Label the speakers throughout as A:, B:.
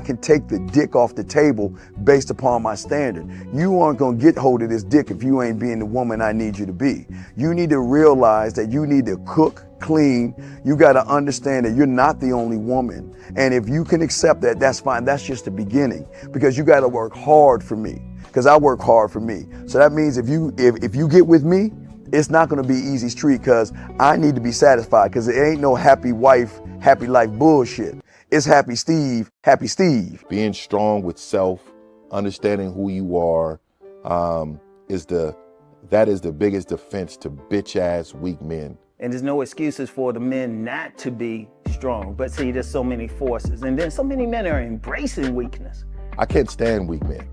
A: can take the dick off the table based upon my standard. You aren't gonna get hold of this dick if you ain't being the woman I need you to be. You need to realize that you need to cook, clean. You gotta understand that you're not the only woman. And if you can accept that, that's fine. That's just the beginning, because you gotta work hard for me, because I work hard for me. So that means if you get with me, it's not gonna be easy street, because I need to be satisfied, because it ain't no happy wife, happy life bullshit. It's happy Steve, happy Steve.
B: Being strong with self, understanding who you are, that is the biggest defense to bitch ass weak men.
C: And there's no excuses for the men not to be strong. But see, there's so many forces. And then so many men are embracing weakness.
B: I can't stand weak men.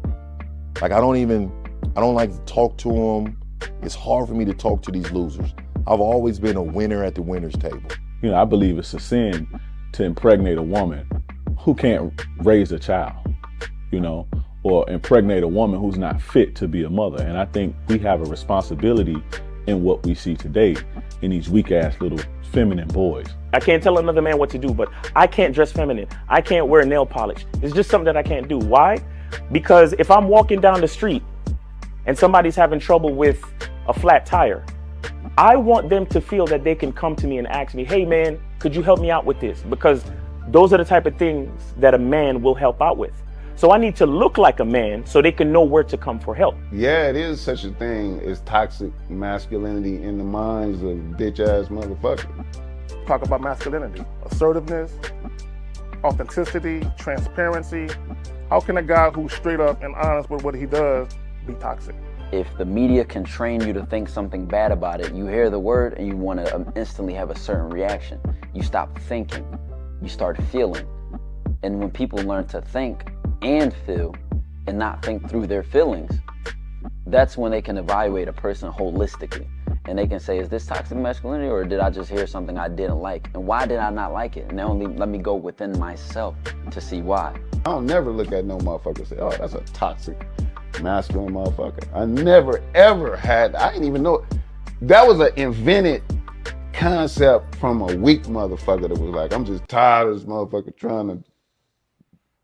B: Like, I don't like to talk to them. It's hard for me to talk to these losers. I've always been a winner at the winner's table.
D: You know, I believe it's a sin to impregnate a woman who can't raise a child, you know, or impregnate a woman who's not fit to be a mother. And I think we have a responsibility in what we see today in these weak ass little feminine boys.
E: I can't tell another man what to do, but I can't dress feminine. I can't wear nail polish. It's just something that I can't do. Why? Because if I'm walking down the street and somebody's having trouble with a flat tire, I want them to feel that they can come to me and ask me, hey man, could you help me out with this? Because those are the type of things that a man will help out with. So I need to look like a man so they can know where to come for help.
F: Yeah, it is such a thing as toxic masculinity in the minds of bitch ass motherfuckers.
G: Talk about masculinity, assertiveness, authenticity, transparency. How can a guy who's straight up and honest with what he does be toxic?
H: If the media can train you to think something bad about it, you hear the word and you want to instantly have a certain reaction. You stop thinking, you start feeling. And when people learn to think and feel and not think through their feelings, that's when they can evaluate a person holistically. And they can say, is this toxic masculinity, or did I just hear something I didn't like? And why did I not like it? And only let me go within myself to see why.
F: I don't never look at no motherfucker and say, oh, that's a toxic masculine motherfucker. I never ever had, I didn't even know. That was an invented concept from a weak motherfucker that was like, I'm just tired of this motherfucker trying to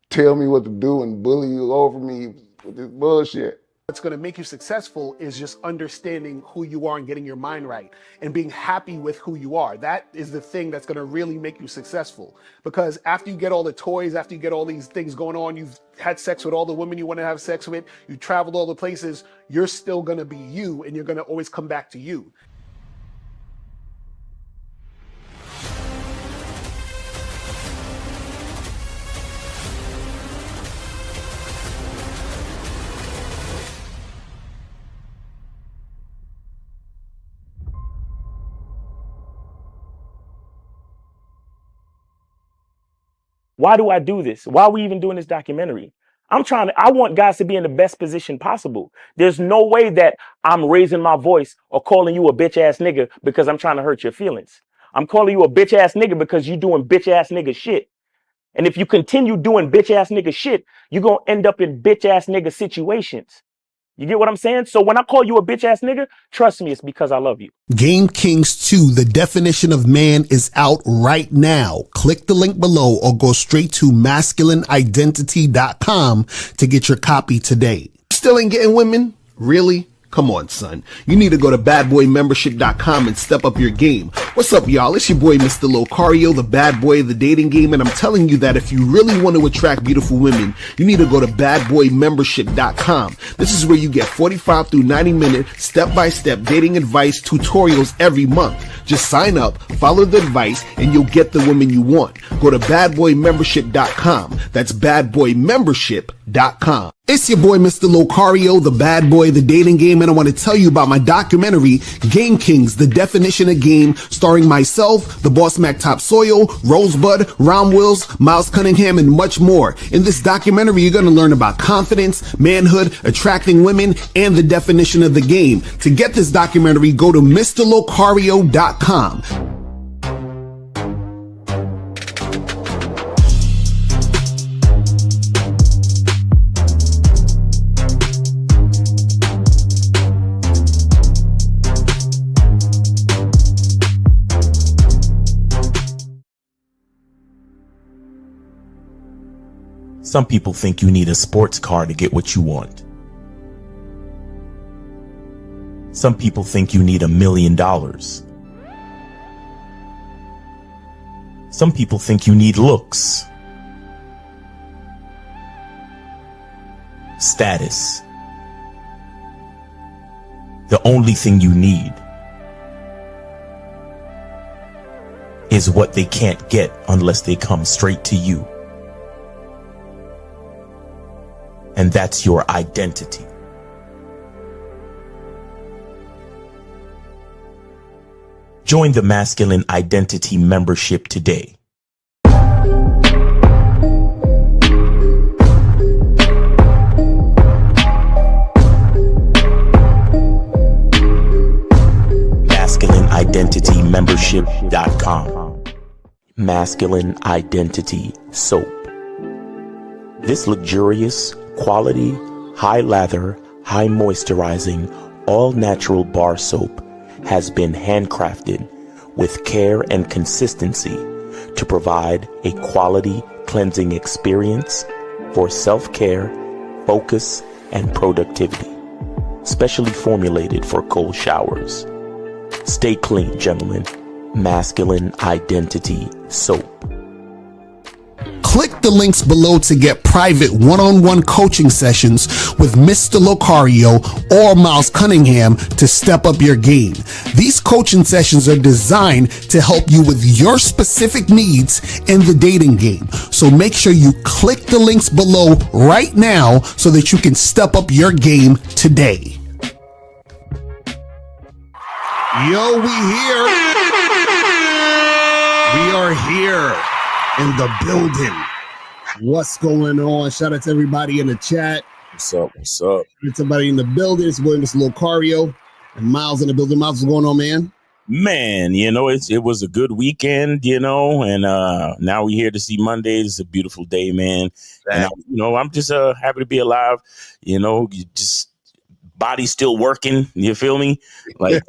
F: tell me what to do and bully you over me with this bullshit.
I: What's going to make you successful is just understanding who you are and getting your mind right and being happy with who you are. That is the thing that's going to really make you successful. Because after you get all the toys, after you get all these things going on, you've had sex with all the women you want to have sex with, you traveled all the places, you're still going to be you, and you're going to always come back to you.
E: Why do I do this? Why are we even doing this documentary? I want guys to be in the best position possible. There's no way that I'm raising my voice or calling you a bitch ass nigga because I'm trying to hurt your feelings. I'm calling you a bitch ass nigga because you're doing bitch ass nigga shit. And if you continue doing bitch ass nigga shit, you're going to end up in bitch ass nigga situations. You get what I'm saying? So when I call you a bitch ass nigga, trust me, it's because I love you.
J: Game Kings 2, The Definition of Man, is out right now. Click the link below or go straight to masculineidentity.com to get your copy today. Still ain't getting women? Really? Come on, son. You need to go to badboymembership.com and step up your game. What's up, y'all? It's your boy, Mr. Locario, the bad boy of the dating game, and I'm telling you that if you really want to attract beautiful women, you need to go to badboymembership.com. This is where you get 45 through 90-minute step-by-step dating advice tutorials every month. Just sign up, follow the advice, and you'll get the woman you want. Go to badboymembership.com. That's badboymembership.com. It's your boy, Mr. Locario, the bad boy of the dating game, and I want to tell you about my documentary, Game Kings, The Definition of Game, starring myself, the Boss Mac Top Soil, Rosebud, Ron Wills, Miles Cunningham, and much more. In this documentary, you're going to learn about confidence, manhood, attracting women, and the definition of the game. To get this documentary, go to MrLocario.com.
K: Some people think you need a sports car to get what you want. Some people think you need $1 million. Some people think you need looks, status. The only thing you need is what they can't get unless they come straight to you. And that's your identity. Join the Masculine Identity membership today. MasculineIdentityMembership.com. Masculine Identity Soap. This luxurious, quality, high lather, high moisturizing, all natural bar soap has been handcrafted with care and consistency to provide a quality cleansing experience for self-care, focus, and productivity. Specially formulated for cold showers. Stay clean, gentlemen. Masculine Identity Soap.
J: Click the links below to get private one-on-one coaching sessions with Mr. Locario or Miles Cunningham to step up your game. These coaching sessions are designed to help you with your specific needs in the dating game. So make sure you click the links below right now so that you can step up your game today. Yo, we here. We are here in the building. What's going on? Shout out to everybody in the chat.
L: What's up? What's up?
J: It's everybody in the building. It's going Mr. Locario and Miles in the building. Miles, what's going on, man?
E: Man, it was a good weekend, and now we're here to see Monday. It's a beautiful day, man. And I'm just happy to be alive. Just body's still working. You feel me? Like,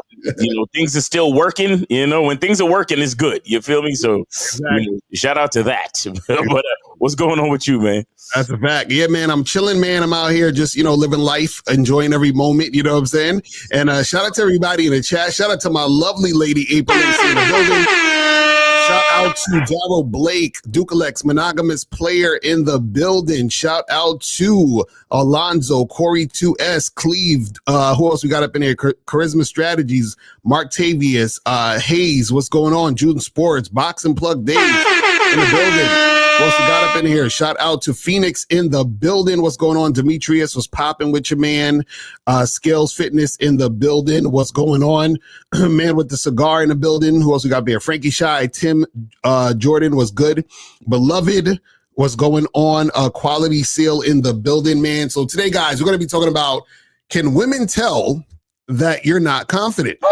E: things are still working. When things are working, it's good. You feel me? So
J: Exactly.
E: Shout out to that. But what's going on with you, man?
J: That's a fact. Yeah, man, I'm chilling, man. I'm out here just, living life, enjoying every moment, you know what I'm saying? And shout out to everybody in the chat. Shout out to my lovely lady, April MC in the building. Shout out to Darryl Blake, Dukalex, monogamous player in the building. Shout out to Alonzo, Corey 2S, Cleve. Who else we got up in here? Charisma Strategies, Mark Tavius, Hayes. What's going on? June Sports, Boxing Plug Dave in the building. What else we got up in here? Shout out to Phoenix in the building. What's going on? Demetrius was popping with your man. Scales Fitness in the building. What's going on? Man with the cigar in the building. Who else we got there? Frankie Shy, Tim Jordan was good. Beloved, what's going on? Quality Seal in the building, man. So today, guys, we're going to be talking about, can women tell that you're not confident? Can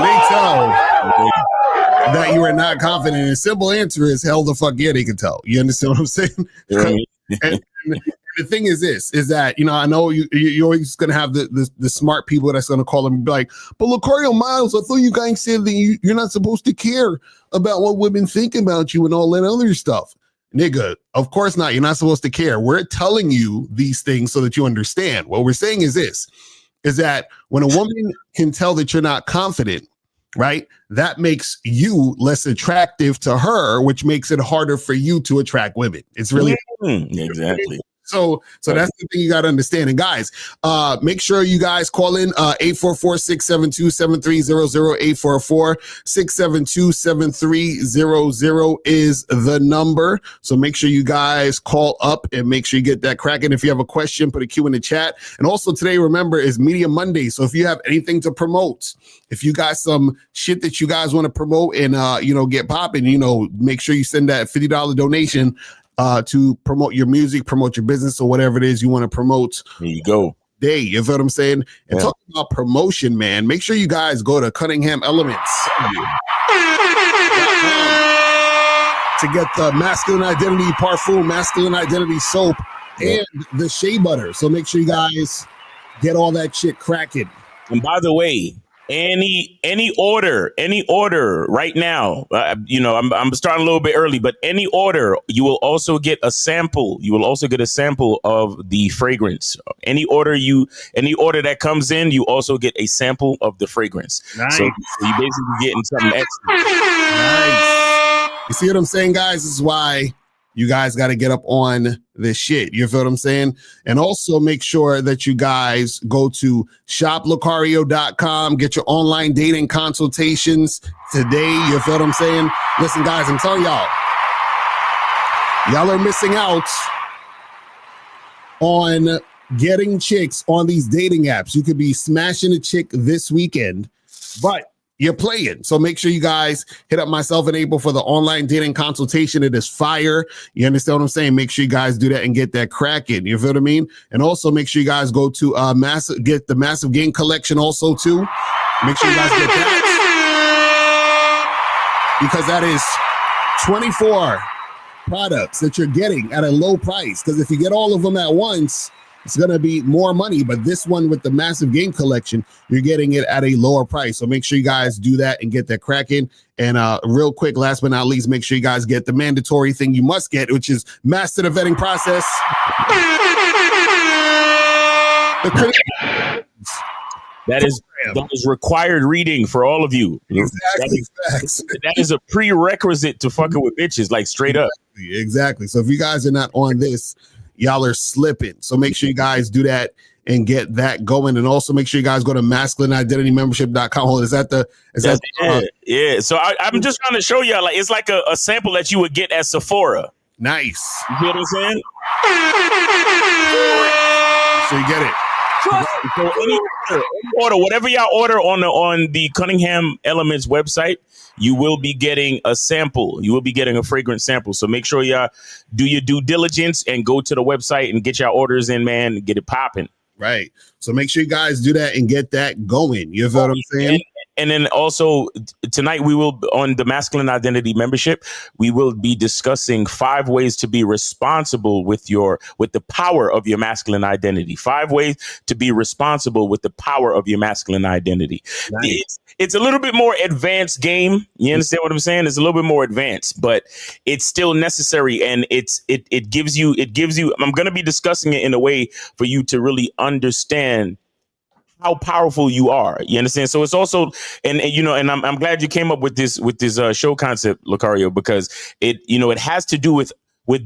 J: they tell that you are not confident? And the simple answer is hell the fuck yeah, they can tell. You understand what I'm saying? and the thing is this, is that, I know you're always going to have the smart people that's going to call them and be like, but Locario, Miles, I thought you guys said that you're not supposed to care about what women think about you and all that other stuff. Nigga, of course not. You're not supposed to care. We're telling you these things so that you understand. What we're saying is this, is that when a woman can tell that you're not confident, right, that makes you less attractive to her, which makes it harder for you to attract women. It's really
E: exactly.
J: So that's the thing you got to understand. And guys, make sure you guys call in 844-672-7300, 844-672-7300 is the number. So make sure you guys call up and make sure you get that cracking. If you have a question, put a Q in the chat. And also today, remember, is Media Monday. So if you have anything to promote, if you got some shit that you guys want to promote and, get popping, make sure you send that $50 donation to promote your music, promote your business, or whatever it is you want to promote.
E: There you go.
J: Day, you feel what I'm saying? And talking about promotion, man, make sure you guys go to Cunningham Elements to get the Masculine Identity Parfum, Masculine Identity Soap, and the Shea Butter. So make sure you guys get all that shit cracking.
E: And by the way, Any order right now. I'm starting a little bit early, but any order, you will also get a sample. You will also get a sample of the fragrance. Any order that comes in, you also get a sample of the fragrance.
J: Nice.
E: So you basically getting something extra.
J: Nice. You see what I'm saying, guys? This is why you guys got to get up on this shit. You feel what I'm saying? And also make sure that you guys go to shoplocario.com, get your online dating consultations today. You feel what I'm saying? Listen, guys, I'm telling y'all are missing out on getting chicks on these dating apps. You could be smashing a chick this weekend, but you're playing. So make sure you guys hit up myself and April for the online dating consultation. It is fire. You understand what I'm saying? Make sure you guys do that and get that cracking. You feel what I mean? And also make sure you guys go to get the Massive Game Collection also too. Make sure you guys get that, because that is 24 products that you're getting at a low price. Because if you get all of them at once, it's going to be more money, but this one with the Massive Game Collection, you're getting it at a lower price. So make sure you guys do that and get that cracking. And real quick, last but not least, make sure you guys get the mandatory thing you must get, which is Master the Vetting Process.
E: That is required reading for all of you.
J: Exactly.
E: That is a prerequisite to fucking with bitches, like straight up.
J: Exactly. So if you guys are not on this, y'all are slipping. So make sure you guys do that and get that going. And also make sure you guys go to masculineidentitymembership.com. Hold on, is that
E: yeah. So I'm just trying to show y'all, like, it's like a sample that you would get at Sephora.
J: Nice.
E: You know what I'm saying?
J: So you get it.
E: So any order, whatever y'all order on the Cunningham Elements website, you will be getting a sample. You will be getting a fragrance sample. So make sure y'all do your due diligence and go to the website and get y'all orders in, man. Get it popping.
J: Right. So make sure you guys do that and get that going. You know what I'm saying?
E: And then also tonight we will, on the Masculine Identity Membership, we will be discussing 5 ways to be responsible with the power of your masculine identity. 5 ways to be responsible with the power of your masculine identity. Nice. It's a little bit more advanced game. You understand what I'm saying? It's a little bit more advanced, but it's still necessary. And it gives you, I'm going to be discussing it in a way for you to really understand how powerful you are. You understand? So it's also, and I'm glad you came up with this show concept, Locario, because it has to do with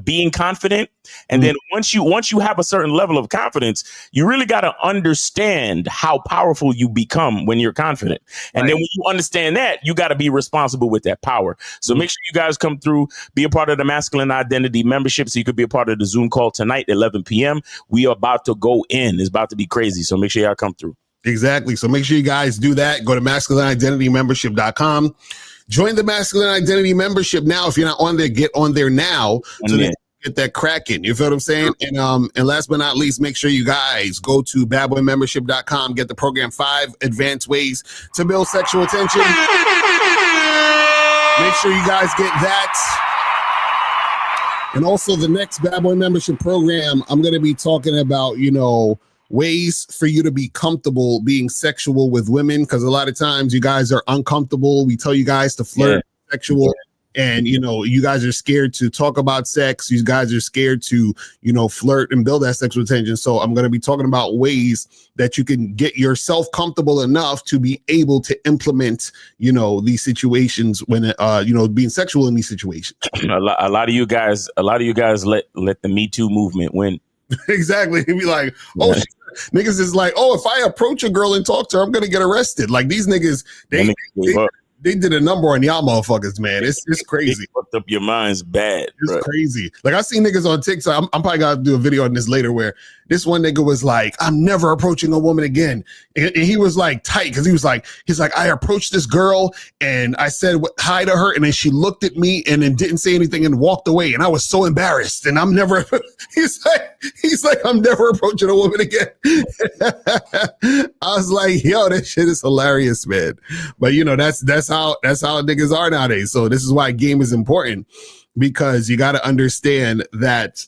E: being confident. And then once you have a certain level of confidence, you really got to understand how powerful you become when you're confident. And then when you understand that, you got to be responsible with that power. So make sure you guys come through, be a part of the Masculine Identity Membership, so you could be a part of the Zoom call tonight at 11 p.m. We are about to go in. It's about to be crazy. So make sure y'all come through.
J: Exactly. So make sure you guys do that. Go to masculineidentitymembership.com. Join the Masculine Identity Membership now. If you're not on there, get on there now so that you get that cracking. You feel what I'm saying? And last but not least, make sure you guys go to badboymembership.com. Get the program 5 Advanced Ways to Build Sexual Attention. Make sure you guys get that. And also the next Bad Boy Membership program, I'm going to be talking about, ways for you to be comfortable being sexual with women, because a lot of times you guys are uncomfortable. We tell you guys to flirt sexual, and you guys are scared to talk about sex. You guys are scared to flirt and build that sexual attention. So I'm going to be talking about ways that you can get yourself comfortable enough to be able to implement these situations when being sexual in these situations.
E: A lot of you guys let the Me Too movement win.
J: Exactly. He'd be like, oh, niggas is like, oh, if I approach a girl and talk to her, I'm gonna get arrested. Like, these niggas, they did a number on y'all motherfuckers, man. It's crazy.
E: They fucked up your minds bad.
J: It's crazy. Like, I see niggas on TikTok. I'm probably gonna do a video on this later, where this one nigga was like, I'm never approaching a woman again. And he was like tight, because he's like, I approached this girl and I said hi to her, and then she looked at me and then didn't say anything and walked away. And I was so embarrassed. And I'm never, he's like, I'm never approaching a woman again. I was like, yo, that shit is hilarious, man. But that's how niggas are nowadays. So this is why game is important, because you got to understand that,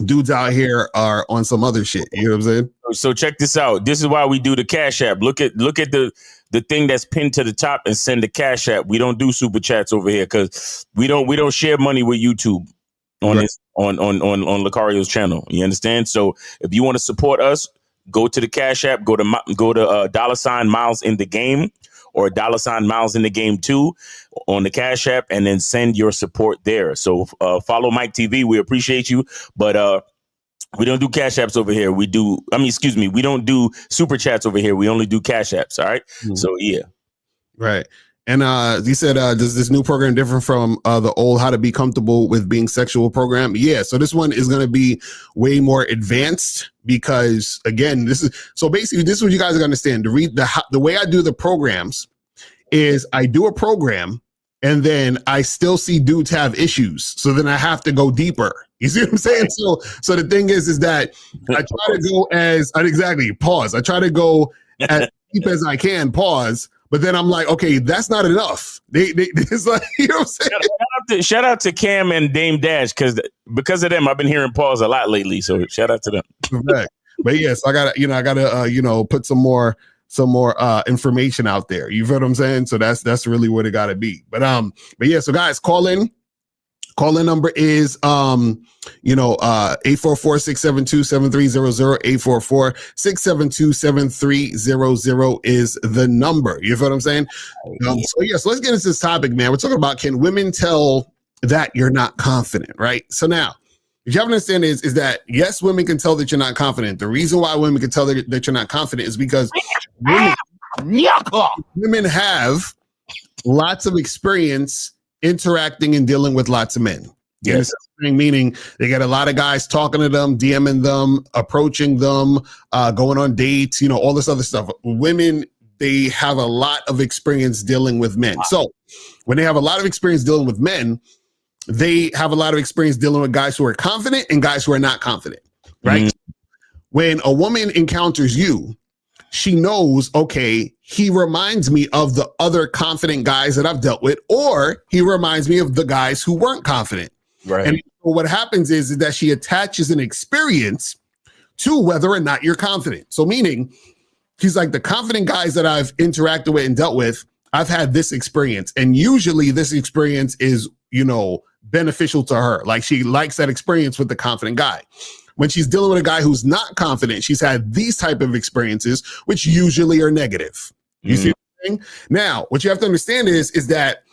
J: dudes out here are on some other shit. You know what I'm saying?
L: So check this out. This is why we do the Cash App. Look at the thing that's pinned to the top and send the Cash App. We don't do super chats over here because we don't share money with YouTube on this on Locario's channel. You understand? So if you want to support us, go to the Cash App. Go to $ Miles in the Game or $ Miles in the Game 2 on the Cash App, and then send your support there. So follow Mike TV. We appreciate you, but we don't do Cash Apps over here. We don't do super chats over here. We only do Cash Apps. All right. So yeah.
J: Right. And you said, does this new program different from the old How to Be Comfortable with Being Sexual program? Yeah. So this one is going to be way more advanced because, again, this is what you guys are going to understand. The way I do the programs is I do a program and then I still see dudes have issues. So then I have to go deeper. You see what I'm saying? So the thing is that I try to go I try to go as deep as I can, pause. But then I'm like, okay, that's not enough. It's like, you know what I'm saying?
L: Shout out to Cam and Dame Dash because of them, I've been hearing pause a lot lately. So shout out to them.
J: Correct. But yes, I gotta put some more information out there. You feel what I'm saying? So that's really what it gotta be. But yeah, so guys, call in. Call-in number is 844-672-7300, 844-672-7300 is the number. You feel what I'm saying? So let's get into this topic, man. We're talking about, can women tell that you're not confident, right? So now, what you have to understand is that, yes, women can tell that you're not confident. The reason why women can tell that you're not confident is because women have lots of experience interacting and dealing with lots of men. Yes. Meaning they get a lot of guys talking to them, DMing them, approaching them, going on dates, all this other stuff. Women, they have a lot of experience dealing with men. Wow. So when they have a lot of experience dealing with men, they have a lot of experience dealing with guys who are confident and guys who are not confident, right? Mm-hmm. When a woman encounters you, she knows, okay, he reminds me of the other confident guys that I've dealt with, or he reminds me of the guys who weren't confident. Right. And what happens is that she attaches an experience to whether or not you're confident. So meaning, she's like, the confident guys that I've interacted with and dealt with, I've had this experience. And usually this experience is, beneficial to her. Like, she likes that experience with the confident guy. When she's dealing with a guy who's not confident, she's had these type of experiences, which usually are negative. You see what I'm saying? Now, what you have to understand is that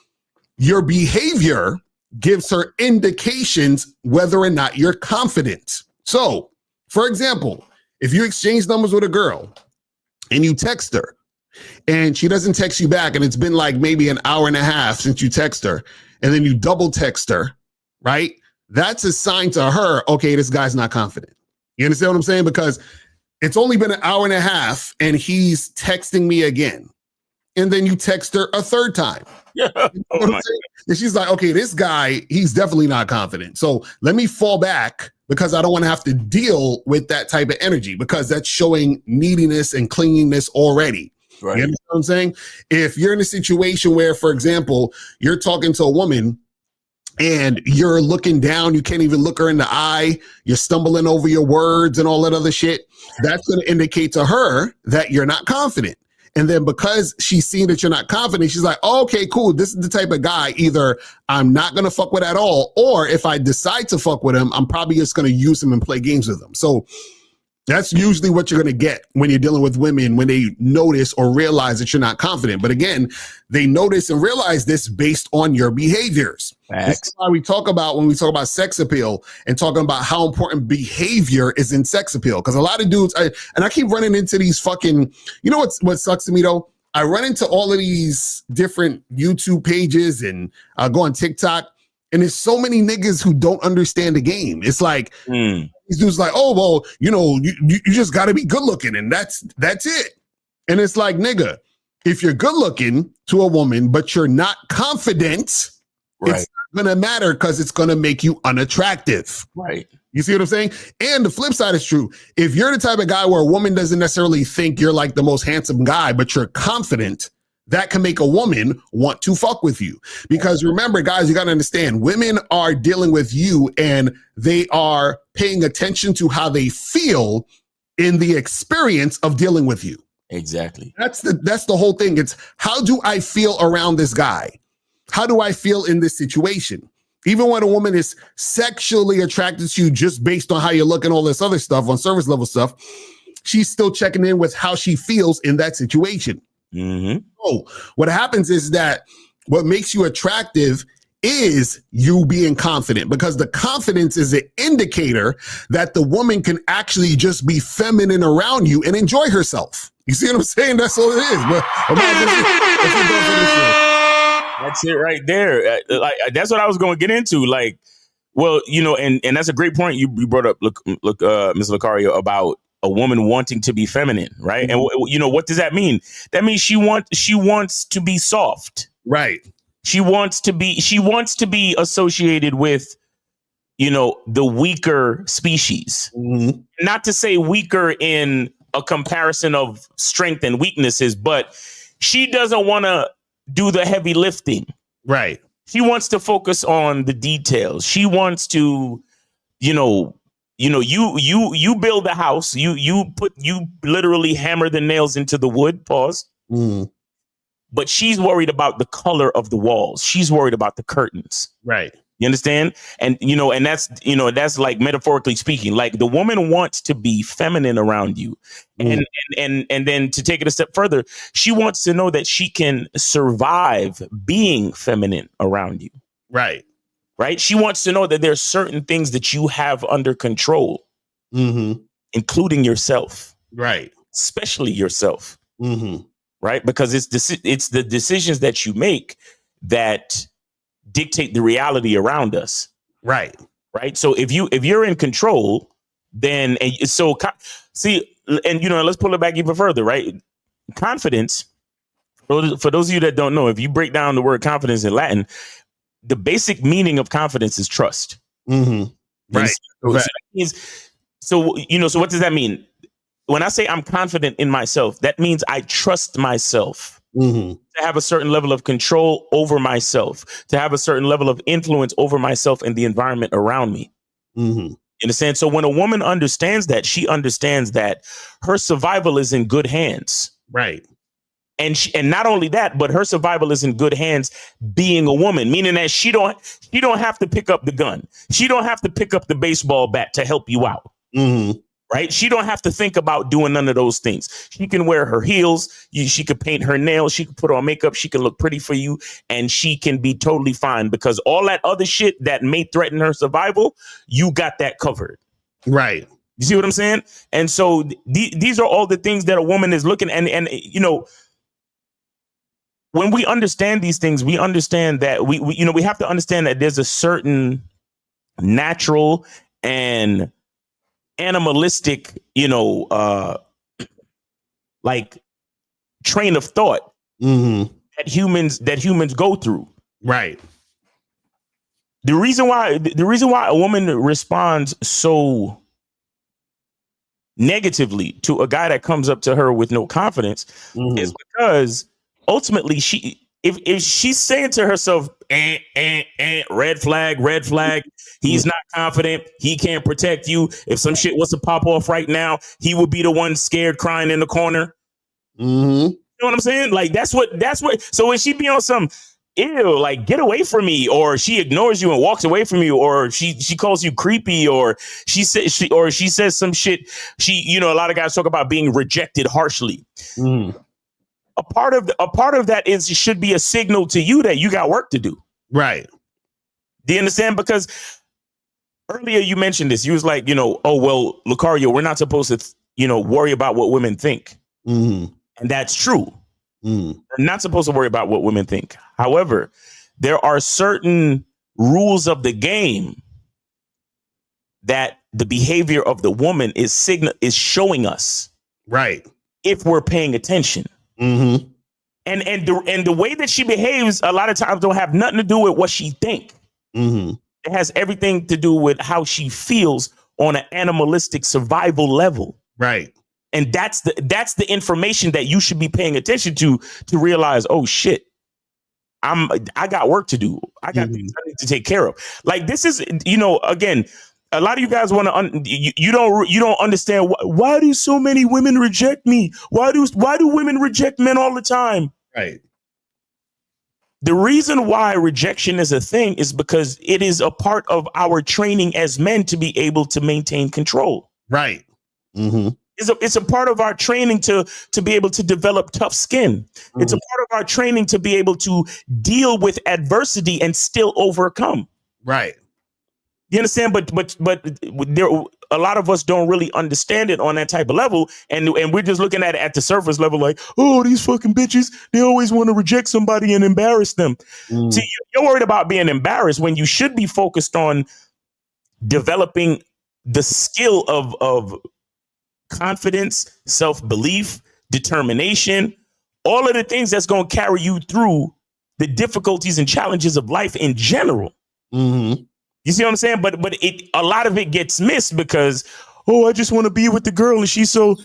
J: your behavior gives her indications whether or not you're confident. So, for example, if you exchange numbers with a girl and you text her and she doesn't text you back, and it's been like maybe an hour and a half since you text her, and then you double text her, right? That's a sign to her, okay, this guy's not confident. You understand what I'm saying? Because it's only been an hour and a half and he's texting me again. And then you text her a third time. Yeah. And she's like, okay, this guy, he's definitely not confident. So let me fall back because I don't want to have to deal with that type of energy, because that's showing neediness and clinginess already. Right. You understand what I'm saying? If you're in a situation where, for example, you're talking to a woman and you're looking down, you can't even look her in the eye, you're stumbling over your words and all that other shit, that's going to indicate to her that you're not confident. And then because she's seen that you're not confident, she's like, oh, okay, cool. This is the type of guy either I'm not going to fuck with at all, or if I decide to fuck with him, I'm probably just going to use him and play games with him. So that's usually what you're going to get when you're dealing with women, when they notice or realize that you're not confident. But again, they notice and realize this based on your behaviors. This is why we talk about, when we talk about sex appeal and talking about how important behavior is in sex appeal. Because a lot of dudes, I keep running into these fucking, what sucks to me though? I run into all of these different YouTube pages and I go on TikTok, and there's so many niggas who don't understand the game. It's like, these dudes like, oh, well, you just got to be good looking, and that's it. And it's like, nigga, if you're good looking to a woman, but you're not confident, right, it's not going to matter because it's going to make you unattractive. Right. You see what I'm saying? And the flip side is true. If you're the type of guy where a woman doesn't necessarily think you're like the most handsome guy, but you're confident, that can make a woman want to fuck with you. Because remember, guys, you got to understand, women are dealing with you and they are paying attention to how they feel in the experience of dealing with you.
L: Exactly.
J: That's the whole thing. It's how do I feel around this guy? How do I feel in this situation? Even when a woman is sexually attracted to you just based on how you look and all this other stuff on service level stuff, she's still checking in with how she feels in that situation.
L: Mm-hmm.
J: So what happens is that what makes you attractive is you being confident, because the confidence is an indicator that the woman can actually just be feminine around you and enjoy herself. You see what I'm saying? That's all it is. But imagine if you go for this shit.
L: That's it right there. That's what I was going to get into. Like, well, and that's a great point you brought up, Ms. Locario, about a woman wanting to be feminine, right?
J: Mm-hmm.
L: And what does that mean? That means she wants to be soft,
J: right?
L: She wants to be associated with, the weaker species.
J: Mm-hmm.
L: Not to say weaker in a comparison of strength and weaknesses, but she doesn't want to do the heavy lifting.
J: Right.
L: She wants to focus on the details. She wants to, you build the house. You literally hammer the nails into the wood. Pause.
J: Mm.
L: But she's worried about the color of the walls. She's worried about the curtains.
J: Right.
L: You understand? And, and that's like metaphorically speaking, like the woman wants to be feminine around you. Mm. And then to take it a step further, she wants to know that she can survive being feminine around you.
J: Right.
L: Right. She wants to know that there's certain things that you have under control,
J: mm-hmm.
L: including yourself.
J: Right.
L: Especially yourself.
J: Mm-hmm.
L: Right. Because it's the decisions that you make that dictate the reality around us.
J: Right.
L: Right. So if you're in control, then let's pull it back even further. Right. Confidence. For those of you that don't know, if you break down the word confidence in Latin, the basic meaning of confidence is trust.
J: Mm-hmm. Right.
L: So what does that mean? When I say I'm confident in myself, that means I trust myself.
J: Mm-hmm.
L: To have a certain level of control over myself, to have a certain level of influence over myself and the environment around me.
J: Mm-hmm.
L: In a sense, so when a woman understands that, she understands that her survival is in good hands.
J: Right.
L: And not only that, but her survival is in good hands being a woman, meaning that she don't have to pick up the gun. She don't have to pick up the baseball bat to help you out.
J: Mm-hmm.
L: Right. She don't have to think about doing none of those things. She can wear her heels. She could paint her nails. She could put on makeup. She can look pretty for you. And she can be totally fine, because all that other shit that may threaten her survival, you got that covered.
J: Right.
L: You see what I'm saying? And so these are all the things that a woman is looking. And when we understand these things, we understand that we have to understand that there's a certain natural and animalistic, like train of thought
J: mm-hmm.
L: that humans go through.
J: Right.
L: The reason why a woman responds so negatively to a guy that comes up to her with no confidence
J: mm-hmm.
L: is because ultimately if she's saying to herself, red flag, he's not confident, he can't protect you. If some shit was to pop off right now, he would be the one scared crying in the corner.
J: Mm-hmm.
L: You know what I'm saying? Like that's what. So when she be on some ew, like get away from me, or she ignores you and walks away from you, or she calls you creepy, or she says some shit. A lot of guys talk about being rejected harshly.
J: Mm-hmm.
L: A part of that should be a signal to you that you got work to do.
J: Right.
L: Do you understand? Because earlier you mentioned this. You was like, oh, well, Locario, we're not supposed to, worry about what women think.
J: Mm-hmm.
L: And that's true.
J: Mm-hmm.
L: We're not supposed to worry about what women think. However, there are certain rules of the game that the behavior of the woman is showing us.
J: Right.
L: If we're paying attention.
J: Mm-hmm.
L: And the way that she behaves a lot of times don't have nothing to do with what she think.
J: Mm-hmm.
L: It has everything to do with how she feels on an animalistic survival level.
J: Right.
L: And that's the information that you should be paying attention to realize, oh shit, I got work to do. I got things I need to take care of. Like this is, again, a lot of you guys want to you don't understand why do so many women reject me? Why do women reject men all the time?
J: Right.
L: The reason why rejection is a thing is because it is a part of our training as men to be able to maintain control.
J: Right. Mm-hmm.
L: It's a part of our training to be able to develop tough skin. Mm-hmm. It's a part of our training to be able to deal with adversity and still overcome.
J: Right.
L: You understand? But there, a lot of us don't really understand it on that type of level, and we're just looking at it at the surface level, like, oh, these fucking bitches, they always want to reject somebody and embarrass them. Mm. See, you're worried about being embarrassed when you should be focused on developing the skill of confidence, self-belief, determination, all of the things that's going to carry you through the difficulties and challenges of life in general.
J: Mm-hmm.
L: You see what I'm saying? But a lot of it gets missed because, oh, I just want to be with the girl and she's so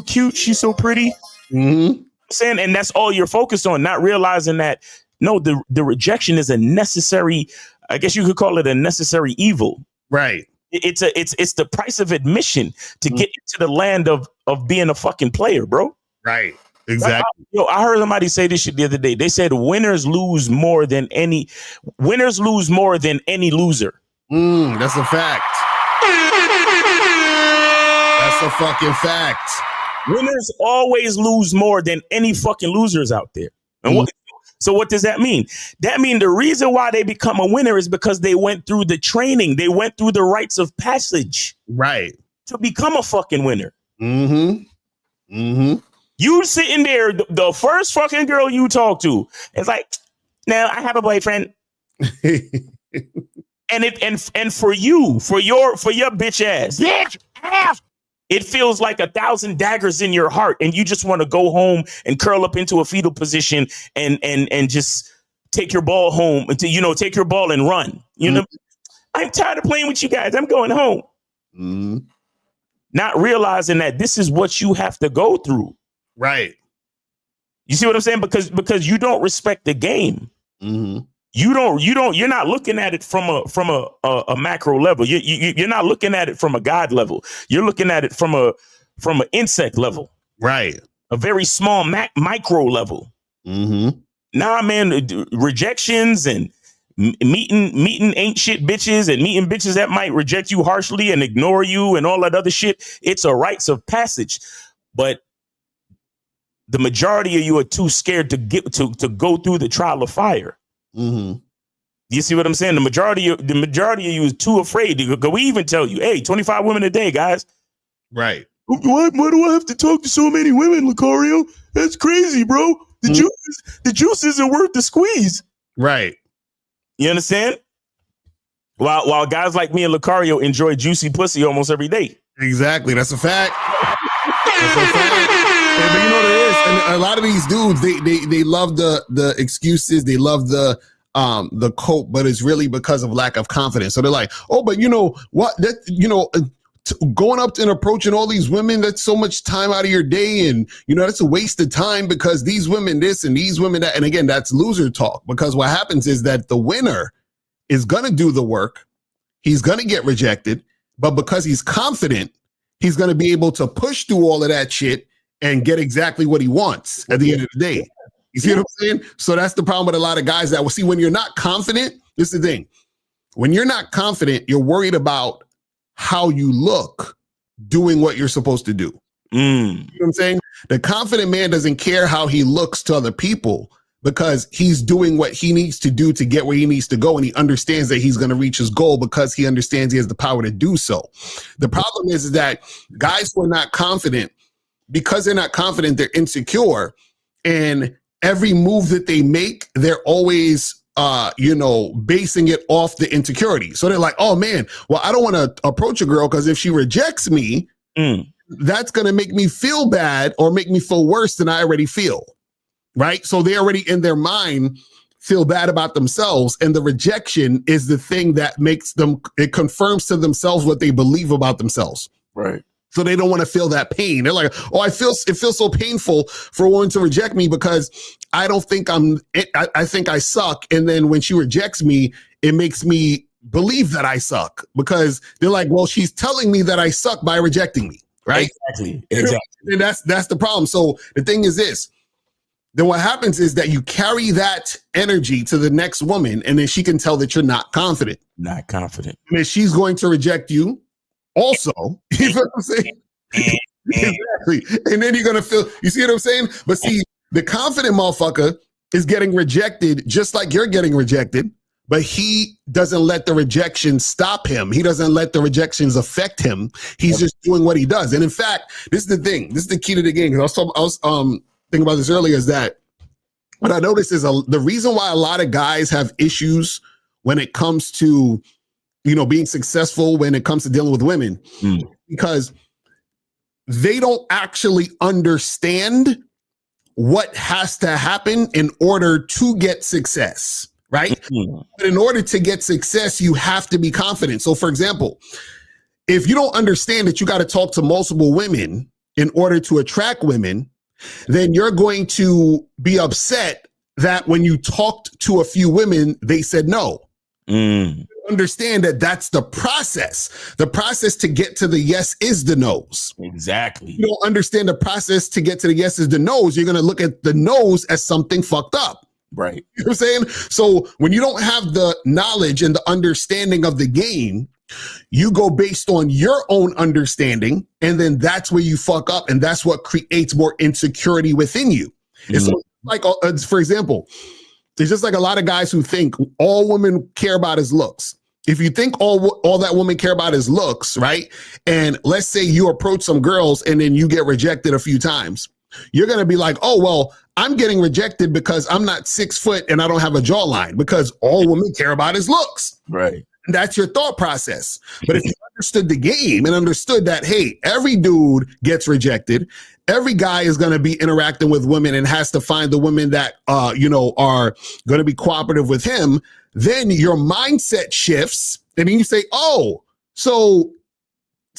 L: cute, she's so pretty.
J: Mm-hmm.
L: Saying, and that's all you're focused on, not realizing that no, the rejection is a necessary, I guess you could call it a necessary evil.
J: Right.
L: It's the price of admission to get into the land of being a fucking player, bro.
J: Right. Exactly.
L: I heard somebody say this shit the other day. They said winners lose more than any loser.
J: That's a fact. That's a fucking fact.
L: Winners always lose more than any fucking losers out there. And so what does that mean? That means the reason why they become a winner is because they went through the training. They went through the rites of passage.
J: Right.
L: To become a fucking winner.
J: Mm-hmm. Mm-hmm.
L: You sitting there, the first fucking girl you talk to, it's like, now I have a boyfriend. And for your bitch ass, it feels like 1,000 daggers in your heart, and you just want to go home and curl up into a fetal position and just take your ball home, take your ball and run. You know, I'm tired of playing with you guys. I'm going home.
J: Mm-hmm.
L: Not realizing that this is what you have to go through.
J: Right.
L: You see what I'm saying? Because you don't respect the game.
J: Mm-hmm.
L: You're not looking at it from a macro level. You're not looking at it from a God level. You're looking at it from an insect level.
J: Right.
L: A very small micro level.
J: Mm-hmm.
L: Nah, man, rejections and meeting ain't shit bitches and meeting bitches that might reject you harshly and ignore you and all that other shit. It's a rites of passage. But the majority of you are too scared to go through the trial of fire.
J: Mm-hmm.
L: You see what I'm saying? The majority of you is too afraid to go. We even tell you, hey, 25 women a day, guys.
J: Right.
L: Why do I have to talk to so many women, Locario? That's crazy, bro. The juice isn't worth the squeeze.
J: Right.
L: You understand? While guys like me and Locario enjoy juicy pussy almost every day.
J: Exactly. That's a fact. That's a fact. Yeah, but you know what it is, and a lot of these dudes, they love the excuses, they love the cope, but it's really because of lack of confidence. So they're like, oh, but you know what? That going up and approaching all these women, that's so much time out of your day, and that's a waste of time because these women this and these women that, and again, that's loser talk. Because what happens is that the winner is gonna do the work, he's gonna get rejected, but because he's confident, he's gonna be able to push through all of that shit and get exactly what he wants at the end of the day. You see what I'm saying? So that's the problem with a lot of guys that will see when you're not confident. This is the thing. When you're not confident, you're worried about how you look doing what you're supposed to do. You know what I'm saying? The confident man doesn't care how he looks to other people because he's doing what he needs to do to get where he needs to go. And he understands that he's going to reach his goal because he understands he has the power to do so. The problem is that guys who are not confident, because they're not confident, they're insecure, and every move that they make, they're always, basing it off the insecurity. So they're like, oh man, well, I don't want to approach a girl because if she rejects me, that's going to make me feel bad or make me feel worse than I already feel. Right. So they already in their mind feel bad about themselves. And the rejection is the thing that makes them, it confirms to themselves what they believe about themselves.
L: Right.
J: So they don't want to feel that pain. They're like, oh, it feels so painful for a woman to reject me because I don't think I think I suck. And then when she rejects me, it makes me believe that I suck because they're like, well, she's telling me that I suck by rejecting me, right?
L: Exactly.
J: And that's the problem. So the thing is this. Then what happens is that you carry that energy to the next woman, and then she can tell that you're not confident.
L: Not confident.
J: And then she's going to reject you also. You know what I'm saying? Exactly. And then you're going to feel, you see what I'm saying? But see, the confident motherfucker is getting rejected just like you're getting rejected, but he doesn't let the rejection stop him. He doesn't let the rejections affect him. He's just doing what he does. And in fact, this is the thing. This is the key to the game. Because I was thinking about this earlier is that what I noticed is the reason why a lot of guys have issues when it comes to, being successful when it comes to dealing with women, because they don't actually understand what has to happen in order to get success, right? But in order to get success, you have to be confident. So for example, if you don't understand that you got to talk to multiple women in order to attract women, then you're going to be upset that when you talked to a few women, they said no. Understand that that's the process. The process to get to the yes is the no's.
L: Exactly.
J: You don't understand the process to get to the yes is the no's. You're going to look at the no's as something fucked up.
L: Right.
J: You know what I'm saying? So when you don't have the knowledge and the understanding of the game, you go based on your own understanding, and then that's where you fuck up, and that's what creates more insecurity within you. It's like, for example, there's just like a lot of guys who think all women care about is looks. If you think all that women care about is looks, right? And let's say you approach some girls and then you get rejected a few times. You're going to be like, oh, well, I'm getting rejected because I'm not 6 foot and I don't have a jawline, because all women care about is looks.
L: Right.
J: And that's your thought process. But if you understood the game and understood that, hey, every dude gets rejected, every guy is going to be interacting with women and has to find the women that, are going to be cooperative with him, then your mindset shifts. And then you say, oh, so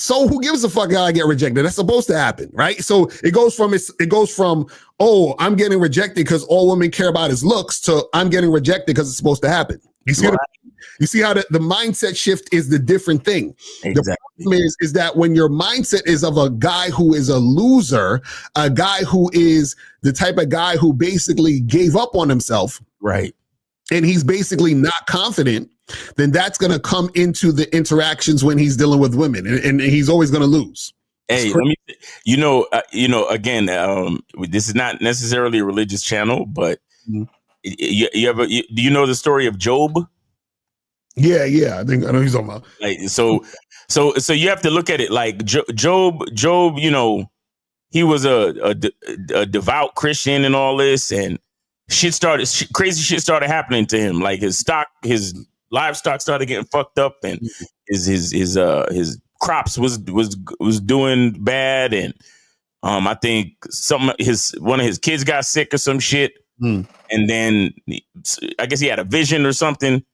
J: who gives a fuck how I get rejected? That's supposed to happen, right? So it goes from, oh, I'm getting rejected because all women care about is looks, to I'm getting rejected because it's supposed to happen. You see, you see how the mindset shift is the different thing. Exactly. The problem is that when your mindset is of a guy who is a loser, a guy who is the type of guy who basically gave up on himself,
L: right,
J: and he's basically not confident, then that's going to come into the interactions when he's dealing with women, and he's always going to lose.
L: Hey, let me, again, this is not necessarily a religious channel, but do you know the story of Job?
J: Yeah, I think I know he's talking about.
L: Like, so you have to look at it like Job. He was a devout Christian and all this, and crazy shit started happening to him. Like his livestock started getting fucked up, and his crops was doing bad, and I think one of his kids got sick or some shit, and then I guess he had a vision or something.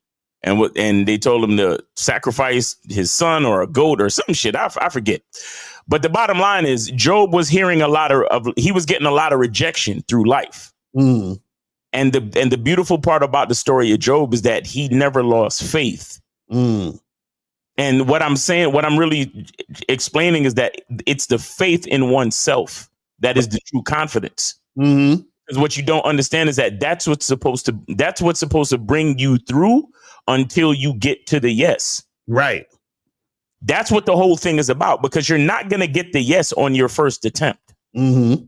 L: And they told him to sacrifice his son or a goat or some shit. I forget. But the bottom line is Job was hearing he was getting a lot of rejection through life. And the beautiful part about the story of Job is that he never lost faith. And what I'm really explaining is that it's the faith in oneself that is the true confidence. Because what you don't understand is that that's what's supposed to bring you through until you get to the yes.
J: Right.
L: That's what the whole thing is about, because you're not going to get the yes on your first attempt. You're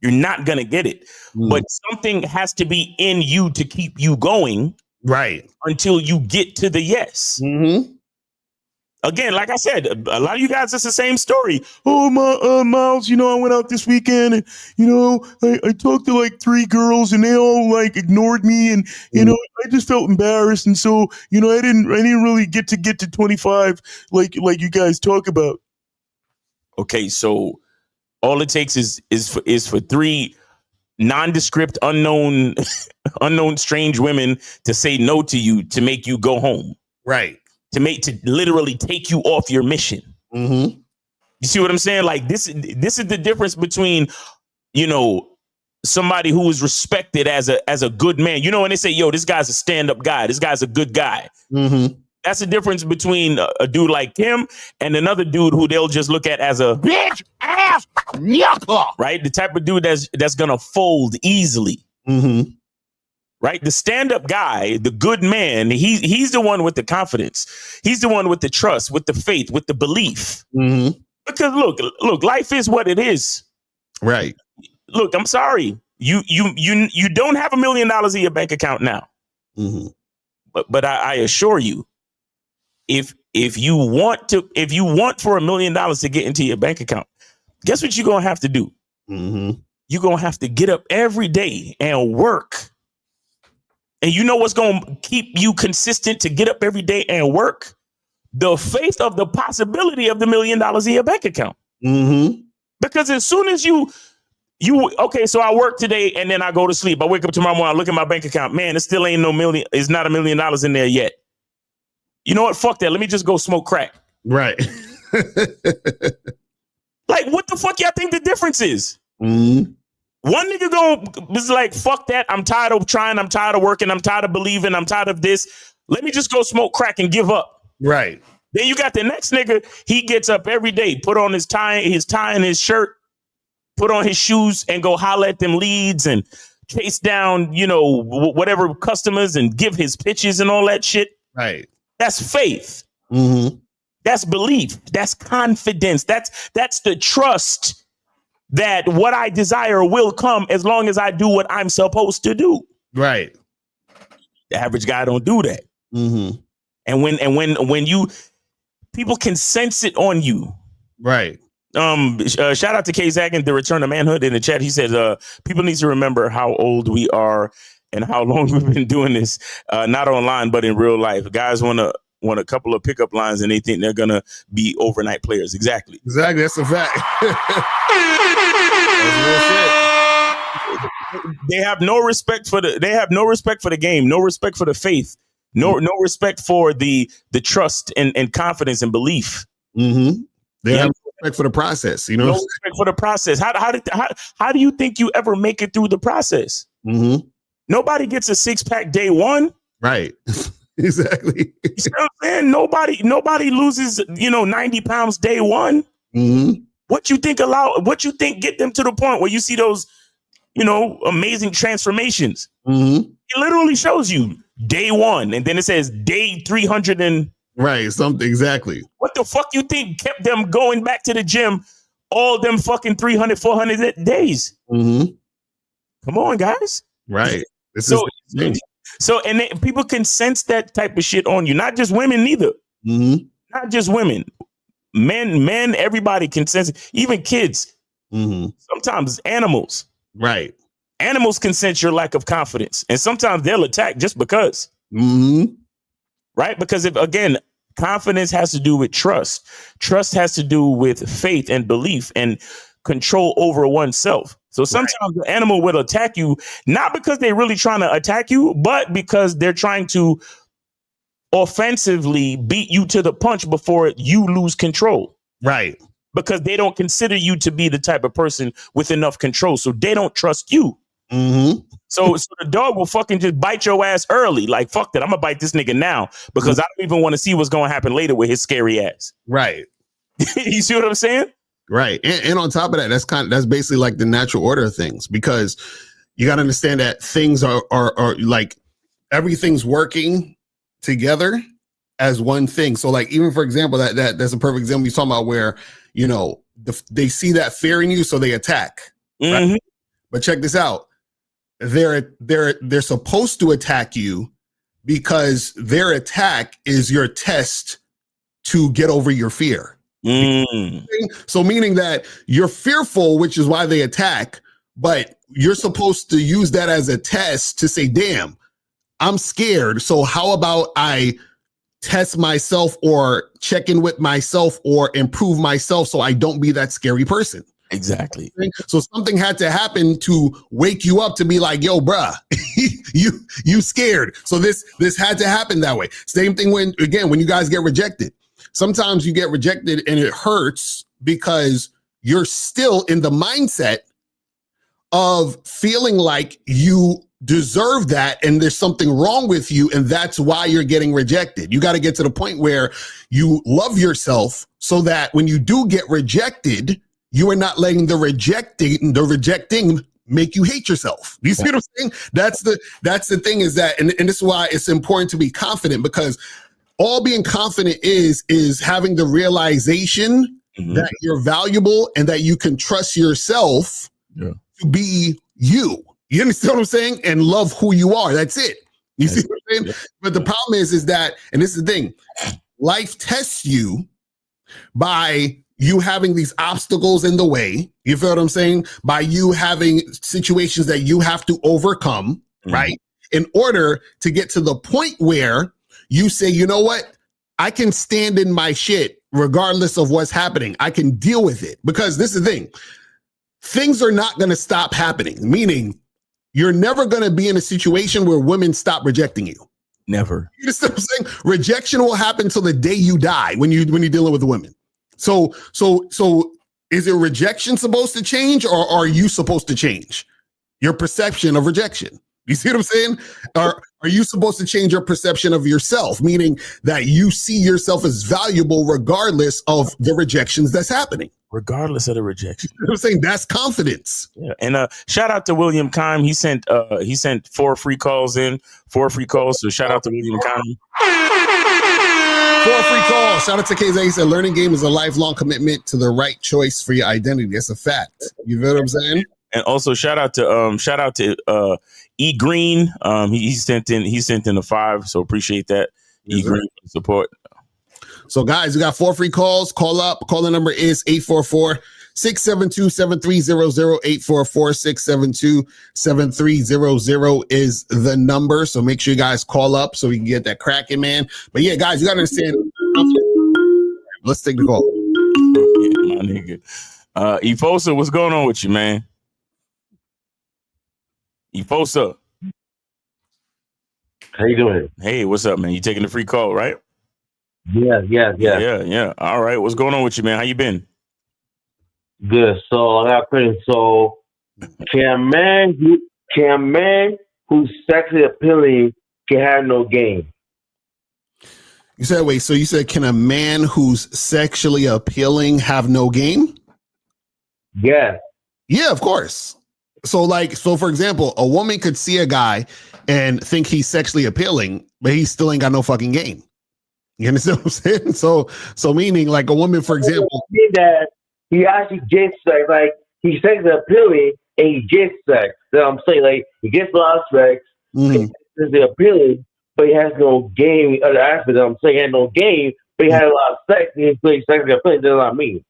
L: not going to get it. But something has to be in you to keep you going.
J: Right.
L: Until you get to the yes. Again, like I said, a lot of you guys, it's the same story. Oh, my Miles, I went out this weekend and, I talked to like 3 girls and they all like ignored me. And, I just felt embarrassed. And so, I didn't really get to 25 like you guys talk about. Okay, so all it takes is for 3 nondescript, unknown strange women to say no to you to make you go home.
J: Right.
L: To literally take you off your mission. You see what I'm saying? Like this is the difference between, somebody who is respected as a good man. And they say, yo, this guy's a stand-up guy. This guy's a good guy. That's the difference between a dude like him and another dude who they'll just look at as a bitch ass nigga, right? The type of dude that's gonna fold easily.
J: Mm-hmm.
L: Right? The stand-up guy, the good man, he's the one with the confidence. He's the one with the trust, with the faith, with the belief.
J: Mm-hmm.
L: Because look, life is what it is.
J: Right.
L: Look, I'm sorry. You don't have $1 million in your bank account now.
J: Mm-hmm.
L: But I assure you, if you want for $1 million to get into your bank account, guess what you're gonna have to do?
J: Mm-hmm.
L: You're gonna have to get up every day and work. And you know what's going to keep you consistent to get up every day and work? The faith of the possibility of the $1 million in your bank account.
J: Mm-hmm.
L: Because as soon as you okay, so I work today and then I go to sleep. I wake up tomorrow morning, I look at my bank account. Man, it still ain't it's not $1 million in there yet. You know what? Fuck that. Let me just go smoke crack.
J: Right.
L: Like, what the fuck y'all think the difference is?
J: Mm-hmm.
L: One nigga was like, fuck that. I'm tired of trying. I'm tired of working. I'm tired of believing. I'm tired of this. Let me just go smoke crack and give up.
J: Right.
L: Then you got the next nigga. He gets up every day, put on his tie and his shirt, put on his shoes and go holler at them leads and chase down, whatever customers and give his pitches and all that shit.
J: Right.
L: That's faith.
J: Mm-hmm.
L: That's belief. That's confidence. That's the trust that what I desire will come as long as I do what I'm supposed to do.
J: Right.
L: The average guy don't do that.
J: Mm-hmm.
L: And when people can sense it on you.
J: Right.
L: Shout out to K Zagan, the return of manhood in the chat. He said, people need to remember how old we are and how long we've been doing this, not online, but in real life. Guys want a couple of pickup lines and they think they're going to be overnight players. Exactly.
J: That's a fact.
L: They have no respect for the game, no respect for the faith, no respect for the trust and confidence and belief.
J: Mm-hmm. They have no respect for the process,
L: No respect for the process. How do you think you ever make it through the process?
J: Mm-hmm.
L: Nobody gets a 6-pack day one.
J: Right. Exactly.
L: You see what I'm saying? Nobody loses, 90 pounds day one.
J: Mm-hmm.
L: What you think get them to the point where you see those, amazing transformations?
J: Mm-hmm.
L: It literally shows you day one, and then it says day 300 and
J: right, something exactly.
L: What the fuck you think kept them going back to the gym all them fucking 300, 400 days?
J: Mm-hmm.
L: Come on, guys.
J: Right.
L: So and then people can sense that type of shit on you. Not just women, neither.
J: Mm-hmm.
L: Not just women. Men, everybody can sense it. Even kids.
J: Mm-hmm.
L: Sometimes animals.
J: Right.
L: Animals can sense your lack of confidence. And sometimes they'll attack just because.
J: Mm-hmm.
L: Right? Because confidence has to do with trust. Trust has to do with faith and belief and control over oneself. So sometimes the animal will attack you, not because they're really trying to attack you, but because they're trying to offensively beat you to the punch before you lose control.
J: Right.
L: Because they don't consider you to be the type of person with enough control. So they don't trust you.
J: Mm-hmm.
L: So the dog will fucking just bite your ass early. Like, fuck that. I'm going to bite this nigga now because I don't even want to see what's going to happen later with his scary ass.
J: Right.
L: You see what I'm saying?
J: Right. And on top of that, that's basically like the natural order of things, because you got to understand that things are like everything's working together as one thing. So like, even for example, that's a perfect example you're talking about where, they see that fear in you, so they attack.
L: Mm-hmm.
J: Right? But check this out. They're supposed to attack you because their attack is your test to get over your fear.
L: Mm.
J: So meaning that you're fearful, which is why they attack, but you're supposed to use that as a test to say, damn, I'm scared. So how about I test myself or check in with myself or improve myself so I don't be that scary person.
L: Exactly.
J: So something had to happen to wake you up to be like, yo, bruh, you scared. So this had to happen that way. Same thing when you guys get rejected. Sometimes you get rejected and it hurts because you're still in the mindset of feeling like you deserve that and there's something wrong with you and that's why you're getting rejected. You got to get to the point where you love yourself so that when you do get rejected, you are not letting the rejecting make you hate yourself. You see what I'm saying? That's the thing is that, and this is why it's important to be confident, because all being confident is having the realization that you're valuable and that you can trust yourself to be you. You understand what I'm saying? And love who you are. That's it. You see what I'm saying? Yeah. But the problem is that, and this is the thing, life tests you by you having these obstacles in the way. You feel what I'm saying? By you having situations that you have to overcome, right? In order to get to the point where you say, you know what? I can stand in my shit regardless of what's happening. I can deal with it. Because this is the thing. Things are not going to stop happening. Meaning, you're never going to be in a situation where women stop rejecting you.
L: Never.
J: You understand what I'm saying? Rejection will happen till the day you die when you're dealing with women. So is your rejection supposed to change, or are you supposed to change your perception of rejection? You see what I'm saying? Are you supposed to change your perception of yourself, meaning that you see yourself as valuable regardless of the rejections that's happening?
L: Regardless of the rejection.
J: You know what I'm saying? That's confidence.
L: Yeah. And shout out to William Kime. He sent 4 free calls in. 4 free calls. So shout out to William Kime.
J: 4 free calls. Shout out to KZ. He said learning game is a lifelong commitment to the right choice for your identity. That's a fact. You know what I'm saying?
L: And also shout out to E Green. He sent in a 5. So appreciate that. E Green for the support.
J: So guys, we got 4 free calls. Call up. Caller number is 844-672-7300. 844-672-7300 is the number. So make sure you guys call up so we can get that cracking, man. But yeah, guys, you got to understand. Let's take the call.
L: Yeah, my nigga. Efosa, what's going on with you, man? Efosa.
M: How you doing?
L: Hey, what's up, man? You taking the free call, right?
M: Yeah.
L: All right. What's going on with you, man? How you been?
M: Good. So I got a question. So can a man who's sexually appealing can have no game?
J: You said, wait, so you said, can a man who's sexually appealing have no game?
M: Yeah.
J: Yeah, of course. So for example, a woman could see a guy and think he's sexually appealing, but he still ain't got no fucking game. You understand what I'm saying? So meaning like a woman, for example,
M: that he actually gets sex, like he's sexually appealing and he gets sex. You know what I'm saying? Like he gets a lot of sex, he's sexually appealing, but he has no game in other aspects. I'm saying he had no game, but he had a lot of sex and he's sexually appealing. That's what I mean.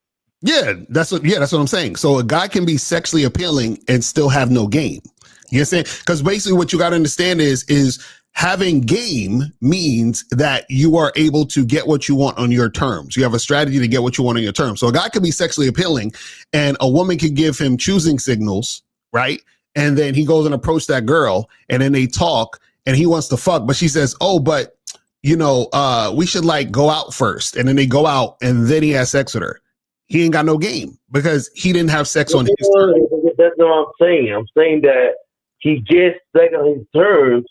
J: Yeah, that's what I'm saying. So a guy can be sexually appealing and still have no game. You understand? Because basically what you got to understand is having game means that you are able to get what you want on your terms. You have a strategy to get what you want on your terms. So a guy could be sexually appealing and a woman could give him choosing signals, right? And then he goes and approach that girl and then they talk and he wants to fuck, but she says, oh, but you know, we should like go out first. And then they go out and then he has sex with her. He ain't got no game because he didn't have sex on his terms.
M: That's what I'm saying. I'm saying that he gets sex on his terms,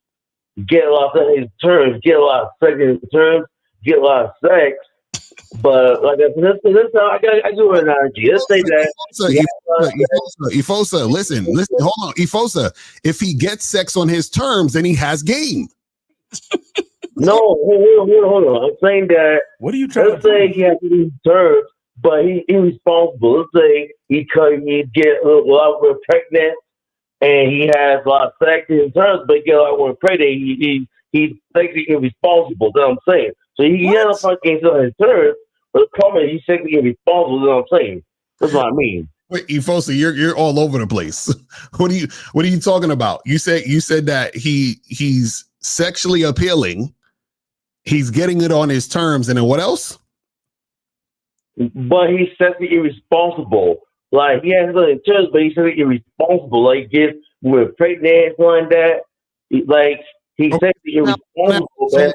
M: get a lot of sex on his terms, get a lot of sex on his terms, get a lot of sex. But like this I do an analogy. Let's say that
J: Efosa, listen, hold on. Efosa, if he gets sex on his terms, then he has game.
M: No, hold on. I'm saying that.
L: What are you trying
M: to say? He has these terms, but he's irresponsible. Let's say he get a lot of women pregnant, and he has a lot of sex in his terms, but he get a lot of women pregnant. He's sexually irresponsible. That's what I'm saying. So he get a fucking on his terms, but the problem is he's sexually irresponsible. That's what I'm saying. That's what I mean.
J: Wait, Efosa, you're all over the place. What are you talking about? You said that he's sexually appealing. He's getting it on his terms, and then what else?
M: But he's sexually irresponsible. Like he has nothing terms, but he's sexually irresponsible. Like he gets with pregnant like that. Like he's sexually irresponsible.
J: So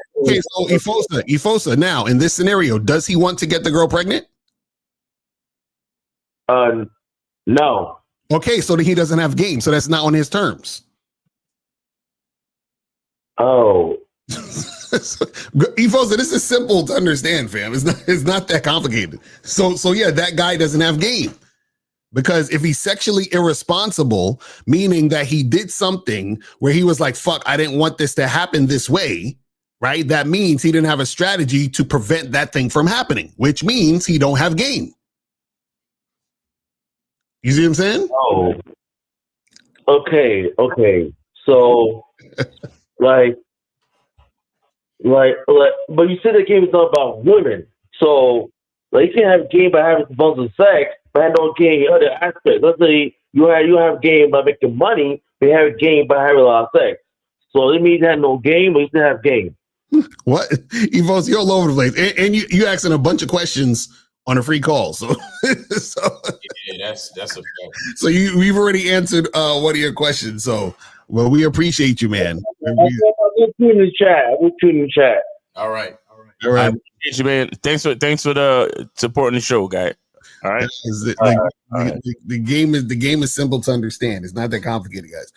J: Efosa, now in this scenario, does he want to get the girl pregnant?
M: No.
J: Okay, so he doesn't have game, so that's not on his terms.
M: Oh.
J: Efo, so this is simple to understand, fam. It's not that complicated. So yeah, that guy doesn't have game. Because if he's sexually irresponsible, meaning that he did something where he was like, fuck, I didn't want this to happen this way, right? That means he didn't have a strategy to prevent that thing from happening, which means he don't have game. You see what I'm saying?
M: Oh. Okay. So, like, but you said the game is not about women. So, like, you can't have game by having a bunch of sex, but have no game in other aspects. Let's say you have game by making money, but you have game by having a lot of sex. So it means you have no game, but you still have game.
J: What? Evo's, you're all over the place. And you asking a bunch of questions on a free call. So,
L: Yeah, that's a fact.
J: So we've already answered one of your questions. So, well, we appreciate you, man.
M: We'll tune in the chat.
L: All right.
J: All right.
L: I appreciate you, man. Thanks for the supporting the show, guy. All right.
J: The game is simple to understand. It's not that complicated, guys.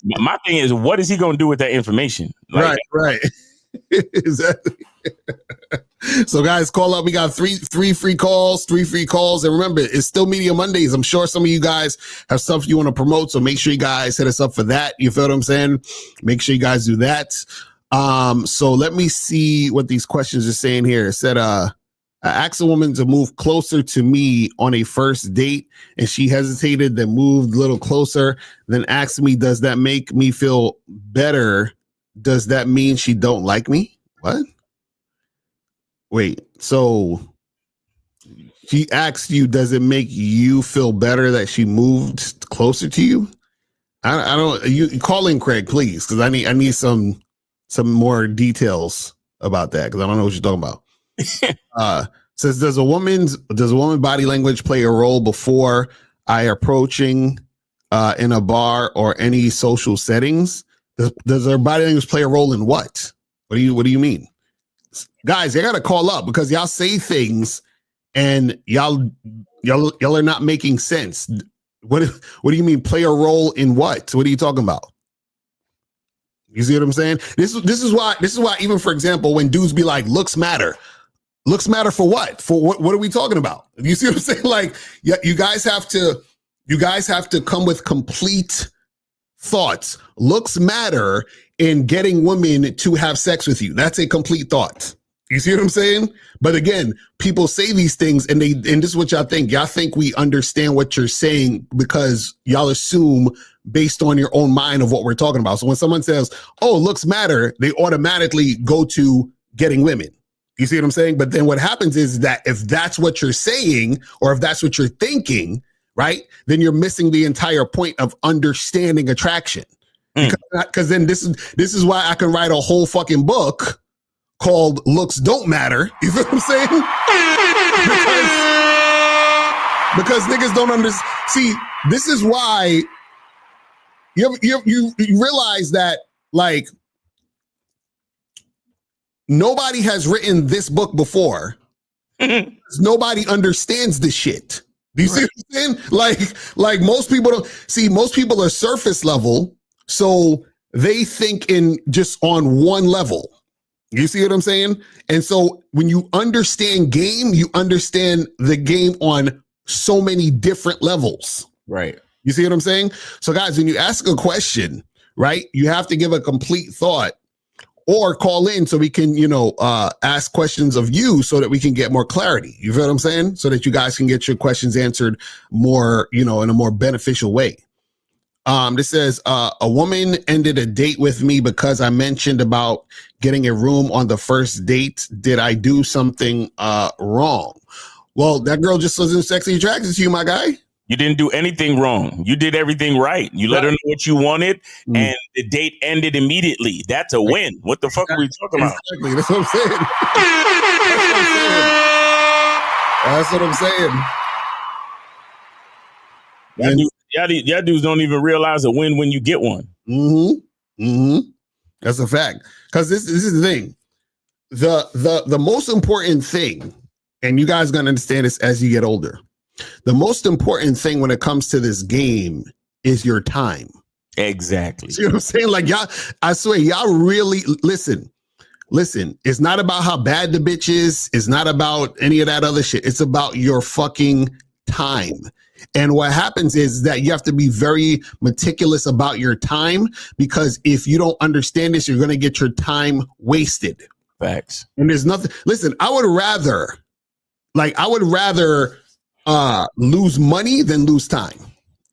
L: My thing is, what is he going to do with that information? Like,
J: right. Exactly. So, guys, call up. We got three free calls. And remember, it's still Media Mondays. I'm sure some of you guys have stuff you want to promote. So make sure you guys hit us up for that. You feel what I'm saying? Make sure you guys do that. So let me see what these questions are saying here. It said, I asked a woman to move closer to me on a first date, and she hesitated, then moved a little closer, then asked me, does that make me feel better? Does that mean she don't like me? What? Wait, so she asked you, does it make you feel better that she moved closer to you? I don't, you call in Craig, please, because I need some more details about that, because I don't know what you're talking about. Says, does a woman's body language play a role before I approaching in a bar or any social settings? Does her body language play a role in what? What do you mean? Guys, I gotta call up because y'all say things and y'all are not making sense. What do you mean play a role in what? What are you talking about? You see what I'm saying? This is why even, for example, when dudes be like, looks matter for what? For what are we talking about? You see what I'm saying? Like, you guys have to come with complete thoughts. Looks matter in getting women to have sex with you. That's a complete thought. You see what I'm saying? But again, people say these things and this is what y'all think. Y'all think we understand what you're saying because y'all assume based on your own mind of what we're talking about. So when someone says, oh, looks matter, they automatically go to getting women. You see what I'm saying? But then what happens is that if that's what you're saying or if that's what you're thinking, right, then you're missing the entire point of understanding attraction. Because then this is why I can write a whole fucking book called Looks Don't Matter. You feel what I'm saying? because niggas don't understand. See, this is why you realize that, like, nobody has written this book before. Nobody understands this shit. Do you see what I'm saying? Like most people don't see, most people are surface level, so they think in just on one level. You see what I'm saying? And so when you understand game, you understand the game on so many different levels.
L: Right.
J: You see what I'm saying? So guys, when you ask a question, right, you have to give a complete thought or call in so we can, ask questions of you so that we can get more clarity. You feel what I'm saying? So that you guys can get your questions answered more, in a more beneficial way. This says, a woman ended a date with me because I mentioned about getting a room on the first date. Did I do something wrong? Well, that girl just wasn't sexually attracted to you, my guy.
L: You didn't do anything wrong. You did everything right. You let her know what you wanted, and the date ended immediately. That's a win. What the fuck are we talking about?
J: Exactly. That's what I'm saying. That's what I'm saying.
L: Y'all dudes don't even realize a win when you get one.
J: That's a fact. Because this is the thing. The most important thing, and you guys are gonna understand this as you get older. The most important thing when it comes to this game is your time.
L: Exactly.
J: See what I'm saying? Like y'all, I swear, y'all really listen. It's not about how bad the bitch is. It's not about any of that other shit. It's about your fucking time. And what happens is that you have to be very meticulous about your time, because if you don't understand this, you're going to get your time wasted.
L: Facts.
J: And there's nothing. Listen, I would rather lose money than lose time.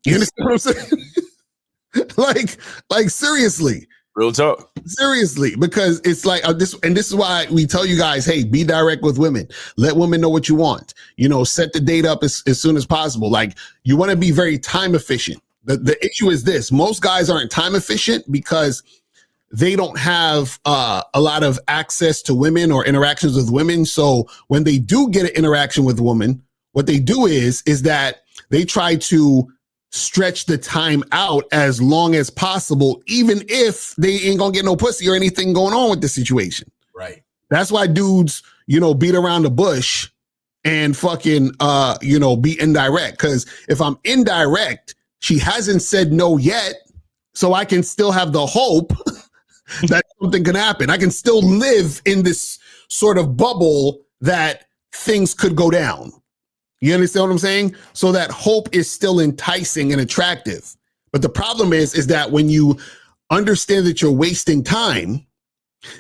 J: You understand what I'm saying? like seriously.
L: Real talk.
J: Seriously, because it's like this is why we tell you guys, hey, be direct with women. Let women know what you want. Set the date up as soon as possible. Like, you want to be very time efficient. The issue is this: most guys aren't time efficient because they don't have a lot of access to women or interactions with women. So when they do get an interaction with a woman, what they do is that they try to stretch the time out as long as possible, even if they ain't gonna get no pussy or anything going on with the situation.
L: Right.
J: That's why dudes, beat around the bush and fucking, be indirect. Because if I'm indirect, she hasn't said no yet, so I can still have the hope that something can happen. I can still live in this sort of bubble that things could go down. You understand what I'm saying? So that hope is still enticing and attractive. But the problem is that when you understand that you're wasting time,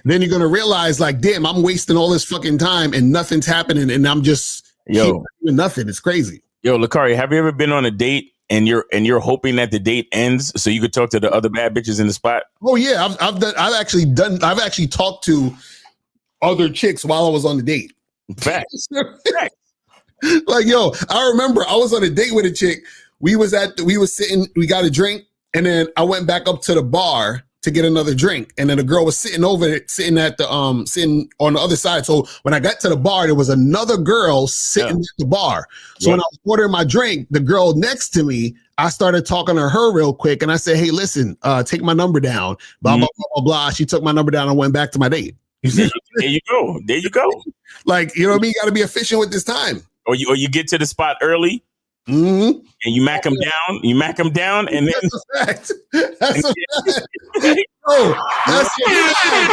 J: then you're going to realize, like, damn, I'm wasting all this fucking time and nothing's happening, and I'm just doing nothing. It's crazy.
L: Yo, Locario, have you ever been on a date and you're hoping that the date ends so you could talk to the other bad bitches in the spot?
J: Oh yeah, I've actually talked to other chicks while I was on the date.
L: Facts.
J: Like, yo, I remember I was on a date with a chick. We was sitting, we got a drink, and then I went back up to the bar to get another drink. And then the girl was sitting on the other side. So when I got to the bar, there was another girl sitting at the bar. So when I was ordering my drink, the girl next to me, I started talking to her real quick. And I said, hey, listen, take my number down. Blah, blah, blah, blah, blah. She took my number down and went back to my date.
L: There you go. There you go.
J: Like, you know what I mean? You got to be efficient with this time.
L: Or you get to the spot early, and you mac them down. You mac them down, and then
J: that's a fact. That's a fact. Oh, that's a fact.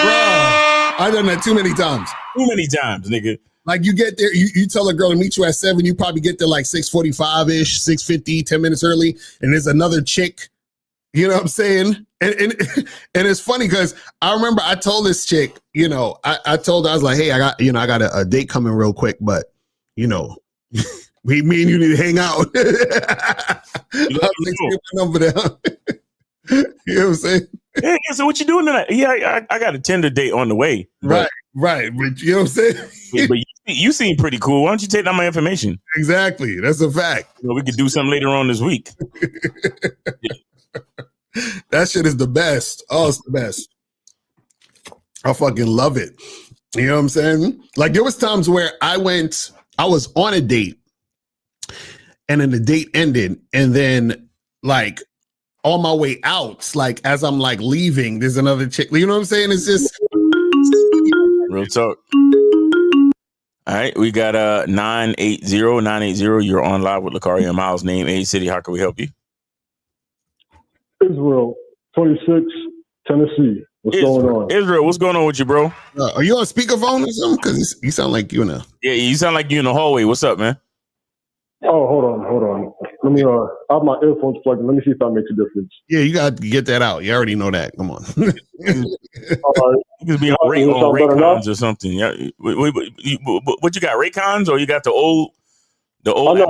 J: Bro, I've done that too many times.
L: Too many times, nigga.
J: Like, you get there, you tell a girl to meet you at 7, you probably get there like 6:45-ish, 6:50, 10 minutes early, and there's another chick. You know what I'm saying? And it's funny because I remember I told this chick, I told her, I was like, hey, I got a date coming real quick, but me and you need to hang out. Take my number down. You know what I'm saying?
L: Yeah, so what you doing tonight? Yeah, I got a Tinder date on the way.
J: Right. But you know what I'm saying?
L: But you seem pretty cool. Why don't you take down my information?
J: Exactly. That's a fact.
L: We could do something later on this week.
J: That shit is the best. Oh, it's the best. I fucking love it. You know what I'm saying? Like, there was times where I was on a date, and then the date ended, and then, like, on my way out, like, as I'm like leaving, there's another chick. You know what I'm saying? It's just
L: real talk. All right, we got 980. You're on live with Locario and Miles. Name, age, city. How can we help you?
N: Israel, 26, Tennessee. What's going on?
L: Israel, what's going on with you, bro?
J: Are you on speakerphone or something? Because you sound like you in a...
L: Yeah, you sound like you in the hallway. What's up, man?
N: Oh, hold on. Let me I have my earphones plugged in. Let me see if that makes a difference.
J: Yeah, you got to get that out. You already know that. Come on.
N: All right.
L: You could be on Raycons or something. Yeah. What you got? Raycons, or you got the old?
N: Oh no,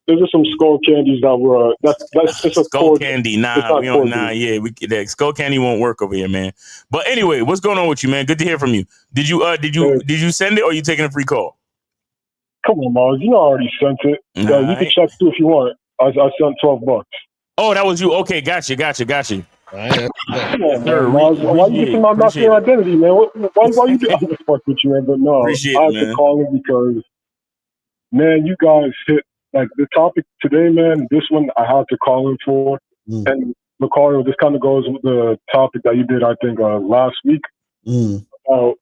N: there's just some skull candies that were that's it's a
L: skull candy. Nah, we don't. Nah, yeah, that skull candy won't work over here, man. But anyway, what's going on with you, man? Good to hear from you. Did you send it, or are you taking a free call?
N: Come on, Mars. You know I already sent it.
L: Nah,
N: you can check too if you want. I sent $12.
L: Oh, that was you. Okay, got you.
N: Come on, man, Mars. Why you getting my masculine identity, man? Why you doing this fuck with you, man? But no, I have to call him because, man, you guys hit like the topic today, man. This one I had to call him for. And Locario, this kind of goes with the topic that you did, I think, last week about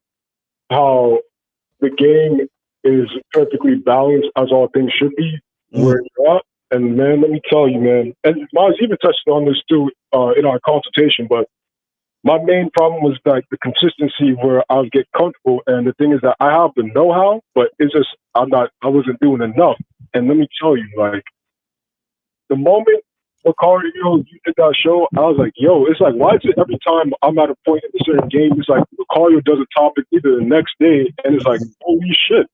N: how the game is perfectly balanced as all things should be where you're at. And man, let me tell you, man, and Miles even touched on this too in our consultation, but my main problem was like the consistency where I would get comfortable. And the thing is that I have the know-how, but it's just, I wasn't doing enough. And let me tell you, like, the moment Locario, you did that show, I was like, yo, it's like, why is it every time I'm at a point in a certain game, it's like Locario does a topic either the next day, and it's like, holy shit.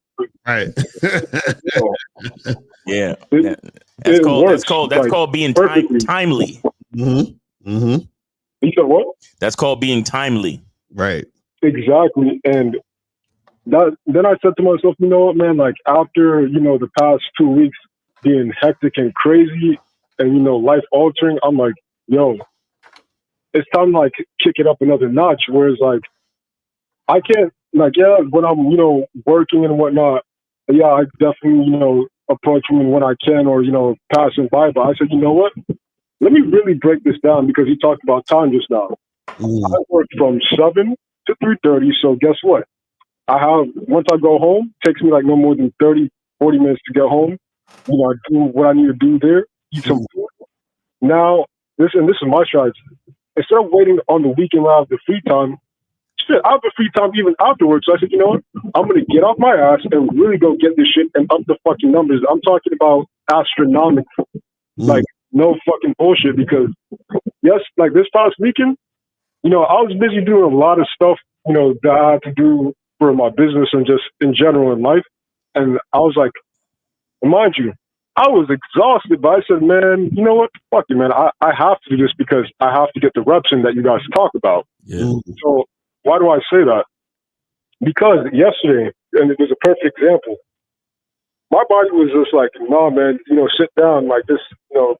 O: Right.
L: Yeah.
N: That's
L: called being timely.
O: Mm-hmm. Mm-hmm.
N: You said what?
L: That's called being timely.
O: Right.
N: Exactly. And then I said to myself, you know what, man, like after, the past 2 weeks being hectic and crazy and, life altering, I'm like, yo, it's time to like kick it up another notch. Whereas like, I can't, like, yeah, when I'm, working and whatnot, yeah, I definitely, approach women when I can or, passing by. But I said, you know what? Let me really break this down because you talked about time just now. I work from 7 to 3:30. So guess what? Once I go home, it takes me like no more than 30, 40 minutes to get home. I do what I need to do there, eat some food. Now, this is my strategy. Instead of waiting on the weekend when I have the free time, I have the free time even afterwards. So I said, you know what? I'm going to get off my ass and really go get this shit and up the fucking numbers. I'm talking about astronomical. Like, no fucking bullshit because, yes, like this past weekend, I was busy doing a lot of stuff, that I had to do for my business and just in general in life. And I was like, mind you, I was exhausted, but I said, man, you know what? Fuck it, man. I have to do this because I have to get the reps in that you guys talk about.
O: Yeah.
N: So why do I say that? Because yesterday, and it was a perfect example, my body was just like, no, man, sit down, like this,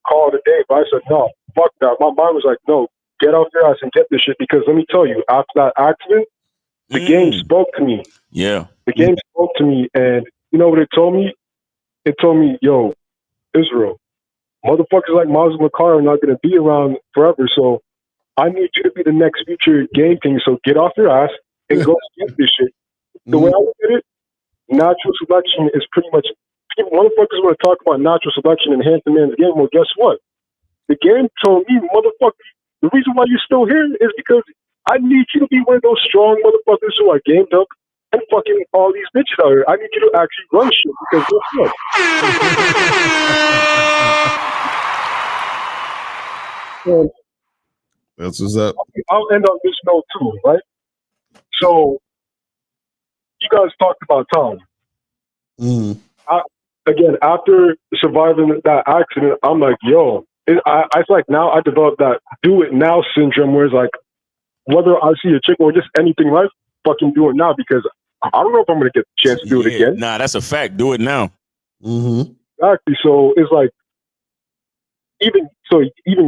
N: call it a day. But I said, no, fuck that. My mind was like, no, get off your ass and get this shit. Because let me tell you, after that accident, the game spoke to me.
L: Yeah.
N: The game spoke to me. And you know what it told me? It told me, yo, Israel, motherfuckers like Miles and Locario are not going to be around forever. So I need you to be the next future game king. So get off your ass and go get this shit. The way I look at it, natural selection is pretty much, motherfuckers want to talk about natural selection and enhance the man's game. Well, guess what? The game told me, motherfucker, the reason why you're still here is because I need you to be one of those strong motherfuckers who are gamed up and fucking all these bitches out here. I need you to actually run shit because guess what? And
O: that's what's up.
N: I'll end on this note too, right? So you guys talked about time. Again, after surviving that accident, I'm like, yo, I feel like now I developed that do it now syndrome where it's like, whether I see a chick or just anything in life, fucking do it now because I don't know if I'm going to get the chance to do it again.
L: Nah, that's a fact. Do it now.
N: Exactly. So it's like, even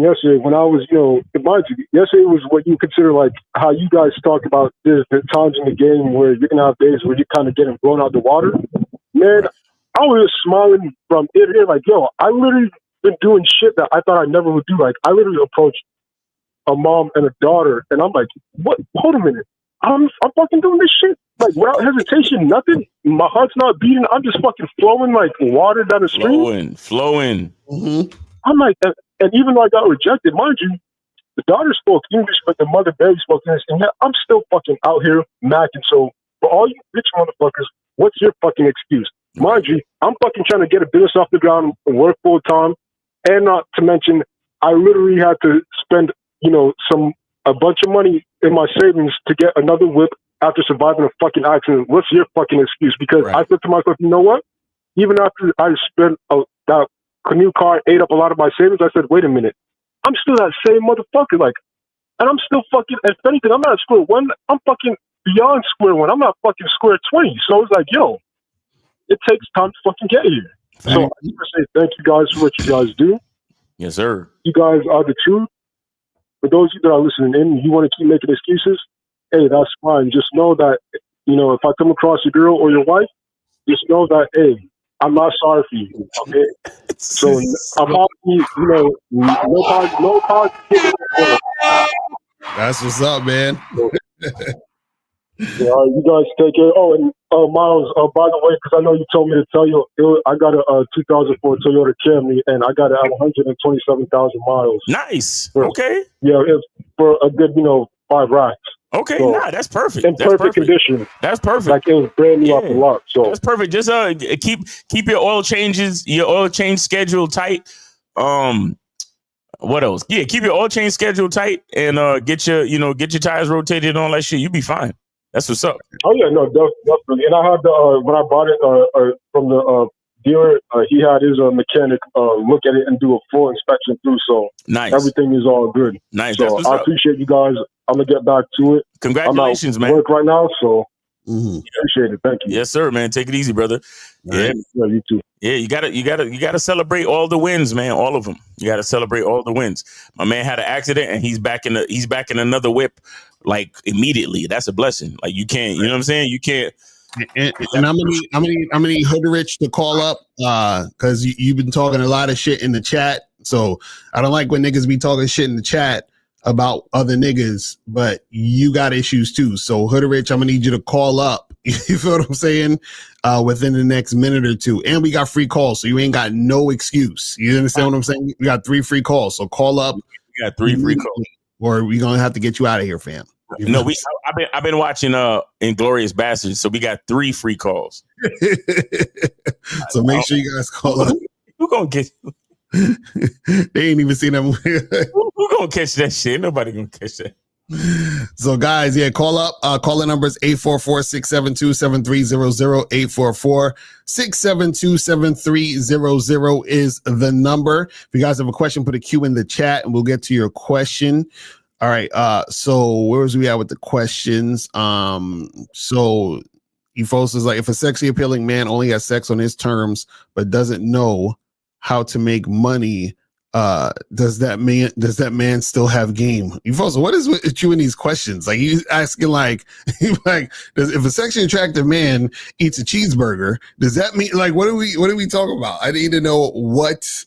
N: yesterday when I was, mind you, yesterday was what you consider like how you guys talk about the times in the game where you're going to have days where you're kind of getting blown out the water. Man, I was just smiling from ear to ear like, yo, I literally been doing shit that I thought I never would do. Like, I literally approached a mom and a daughter, and I'm like, what? Hold a minute. I'm fucking doing this shit. Like, without hesitation, nothing. My heart's not beating. I'm just fucking flowing like water down the stream.
L: Flowing.
N: I'm like, and even though I got rejected, mind you, the daughter spoke English, but the mother barely spoke English. And yet I'm still fucking out here macking. So, for all you bitch motherfuckers, what's your fucking excuse? Mind you, I'm fucking trying to get a business off the ground and work full time. And not to mention, I literally had to spend, a bunch of money in my savings to get another whip after surviving a fucking accident. What's your fucking excuse? Because I said to myself, you know what? Even after I spent that canoe car ate up a lot of my savings, I said, wait a minute. I'm still that same motherfucker. Like, and I'm still fucking, if anything, I'm not at square one. I'm fucking beyond square one. I'm not fucking square 20. So it's like, yo, it takes time to fucking get here. So I just want to say thank you guys for what you guys do.
L: Yes, sir.
N: You guys are the truth. For those of you that are listening in, you want to keep making excuses, hey, that's fine. Just know that, if I come across your girl or your wife, just know that, hey, I'm not sorry for you, okay? So, apologies, no apologies.
O: That's what's up, man.
N: Yeah, you guys take care. Oh, and Miles, by the way, because I know you told me to tell you, I got a 2004 Toyota Camry, and I got it at 127,000 miles.
L: Nice.
N: For,
L: okay.
N: Yeah, it's for a good, 5 racks.
L: Okay,
N: So,
L: nah, that's perfect.
N: In
L: That's
N: perfect condition.
L: That's perfect.
N: Like it was brand new off the lot. So
L: that's perfect. Just keep your oil change schedule tight. What else? Yeah, keep your oil change schedule tight and get your tires rotated and all that shit. You be fine. That's what's up.
N: Oh yeah, no, definitely. And I had the when I bought it from the dealer, he had his mechanic look at it and do a full inspection through. So
L: nice.
N: Everything is all good.
L: Nice.
N: So I appreciate you guys. I'm gonna get back to it.
L: Congratulations,
N: I'm at
L: man.
N: work right now, so appreciate it. Thank you.
L: Yes, sir, man. Take it easy, brother. Yeah,
N: you too.
L: Yeah, you gotta celebrate all the wins, man. All of them. You gotta celebrate all the wins. My man had an accident and he's back in another whip like immediately. That's a blessing. Like you can't, you know what I'm saying? You can't.
O: And I'm gonna need Hood Rich to call up because you've been talking a lot of shit in the chat. So I don't like when niggas be talking shit in the chat about other niggas, but you got issues too. So Hood Rich, I'm gonna need you to call up. You feel what I'm saying? Within the next minute or two. And we got free calls, so you ain't got no excuse. You understand what I'm saying? We got 3 free calls. So call up.
L: We got 3 free calls.
O: Or we gonna have to get you out of here, fam.
L: No, I've been watching Inglourious Bastards, so we got 3 free calls.
O: So make sure you guys call up.
L: Who gonna get
O: They ain't even seen them.
L: Who gonna catch that shit? Nobody gonna catch that.
O: So guys, yeah, call up. Call the numbers 844-672-7300. 844-672-7300 is the number. If you guys have a question, put a Q in the chat and we'll get to your question. All right. So where was we at with the questions? So Ephos is like, if a sexually appealing man only has sex on his terms but doesn't know how to make money, does that man still have game? Ephos, what is with you in these questions? Like you asking like if a sexually attractive man eats a cheeseburger, does that mean like what are we talking about? I need to know what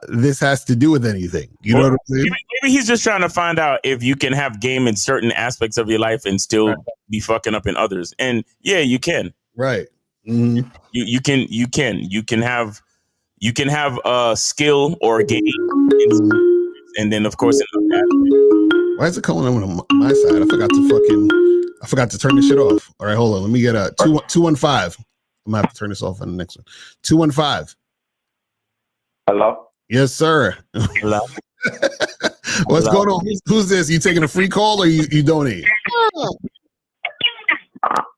O: this has to do with anything. You know what I'm saying?
L: Maybe he's just trying to find out if you can have game in certain aspects of your life and still be fucking up in others. And yeah, you can.
O: Right. Mm-hmm.
L: You can have a skill or a game, and then of course.
O: Why is it calling on my side? I forgot to turn this shit off. All right, hold on. Let me get a 215. I'm gonna have to turn this off on the next one. 215.
P: Hello.
O: Yes, sir.
P: Hello.
O: What's going on? Who's this? You taking a free call or you donate?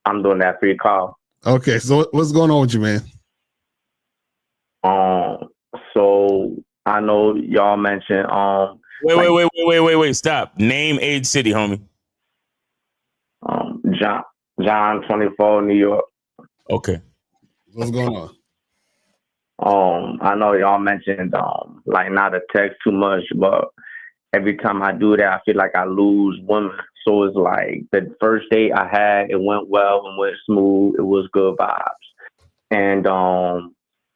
P: I'm doing that free call.
O: Okay, so what's going on with you, man?
P: So I know y'all mentioned
L: Wait, stop. Name, age, city, homie.
P: John 24, New York.
L: Okay.
O: What's going on?
P: I know y'all mentioned like not to text too much, but every time I do that, I feel like I lose women. So it's like the first date I had, it went well and went smooth. It was good vibes. And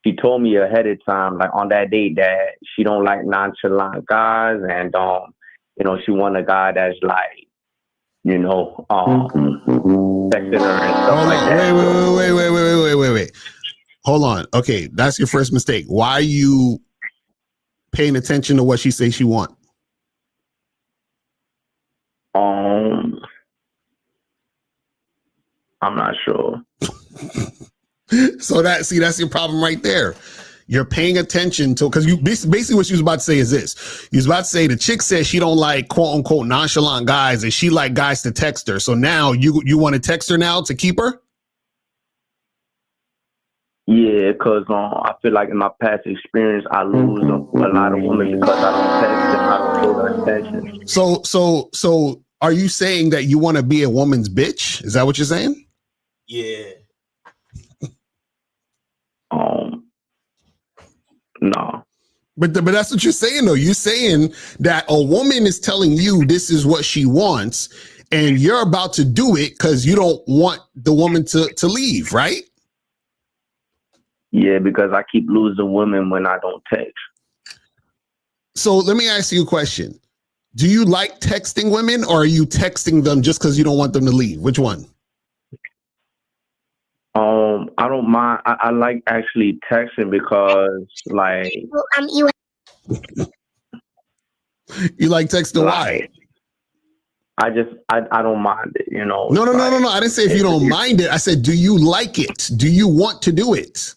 P: she told me ahead of time, like on that date, that she don't like nonchalant guys, and she want a guy that's like, texting her and stuff like that.
O: Wait. Hold on. Okay, that's your first mistake. Why are you paying attention to what she says she want?
P: I'm not sure.
O: So that's your problem right there. You're paying attention to, because you basically what she was about to say is this. You was about to say the chick says she don't like quote unquote nonchalant guys and she like guys to text her. So now you want to text her now to keep her?
P: Yeah, because I feel like in my past experience, I lose a lot of women because I don't text and I don't pay her attention.
O: So are you saying that you want to be a woman's bitch? Is that what you're saying?
L: Yeah.
P: No.
O: But that's what you're saying, though. You're saying that a woman is telling you this is what she wants, and you're about to do it because you don't want the woman to leave, right?
P: Yeah, because I keep losing women when I don't text.
O: So let me ask you a question. Do you like texting women, or are you texting them just because you don't want them to leave? Which one?
P: I don't mind. I like actually texting because, like,
O: you like texting? Why?
P: I don't mind it. You know.
O: No. I didn't say if you don't mind it. I said, do you like it? Do you want to do it?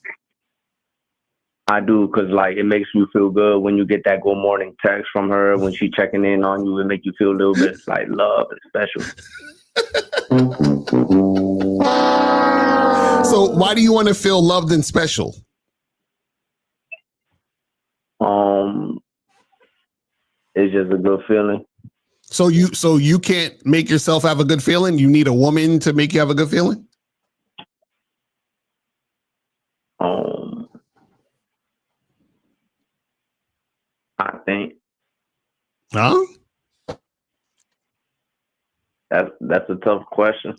P: I do, because like it makes you feel good when you get that good morning text from her when she checking in on you. It make you feel a little bit like love and special.
O: So why do you want to feel loved and special?
P: It's just a good feeling.
O: So you can't make yourself have a good feeling? You need a woman to make you have a good feeling?
P: I think.
O: Huh?
P: That's a tough question.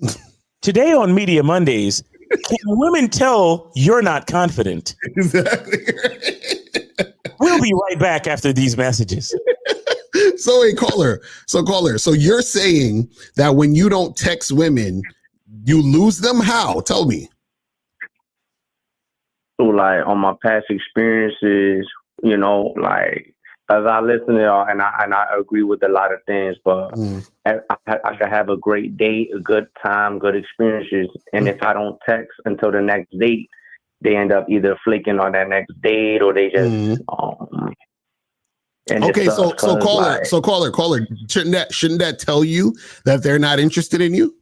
L: Today on Media Mondays, can women tell you're not confident?
O: Exactly.
L: We'll be right back after these messages.
O: So caller. So you're saying that when you don't text women, you lose them? How? Tell me.
P: So like on my past experiences, you know, like as I listen to y'all and I agree with a lot of things, but I could have a great date, a good time, good experiences. And if I don't text until the next date, they end up either flaking on that next date or they just
O: okay, so caller, shouldn't that tell you that they're not interested in you?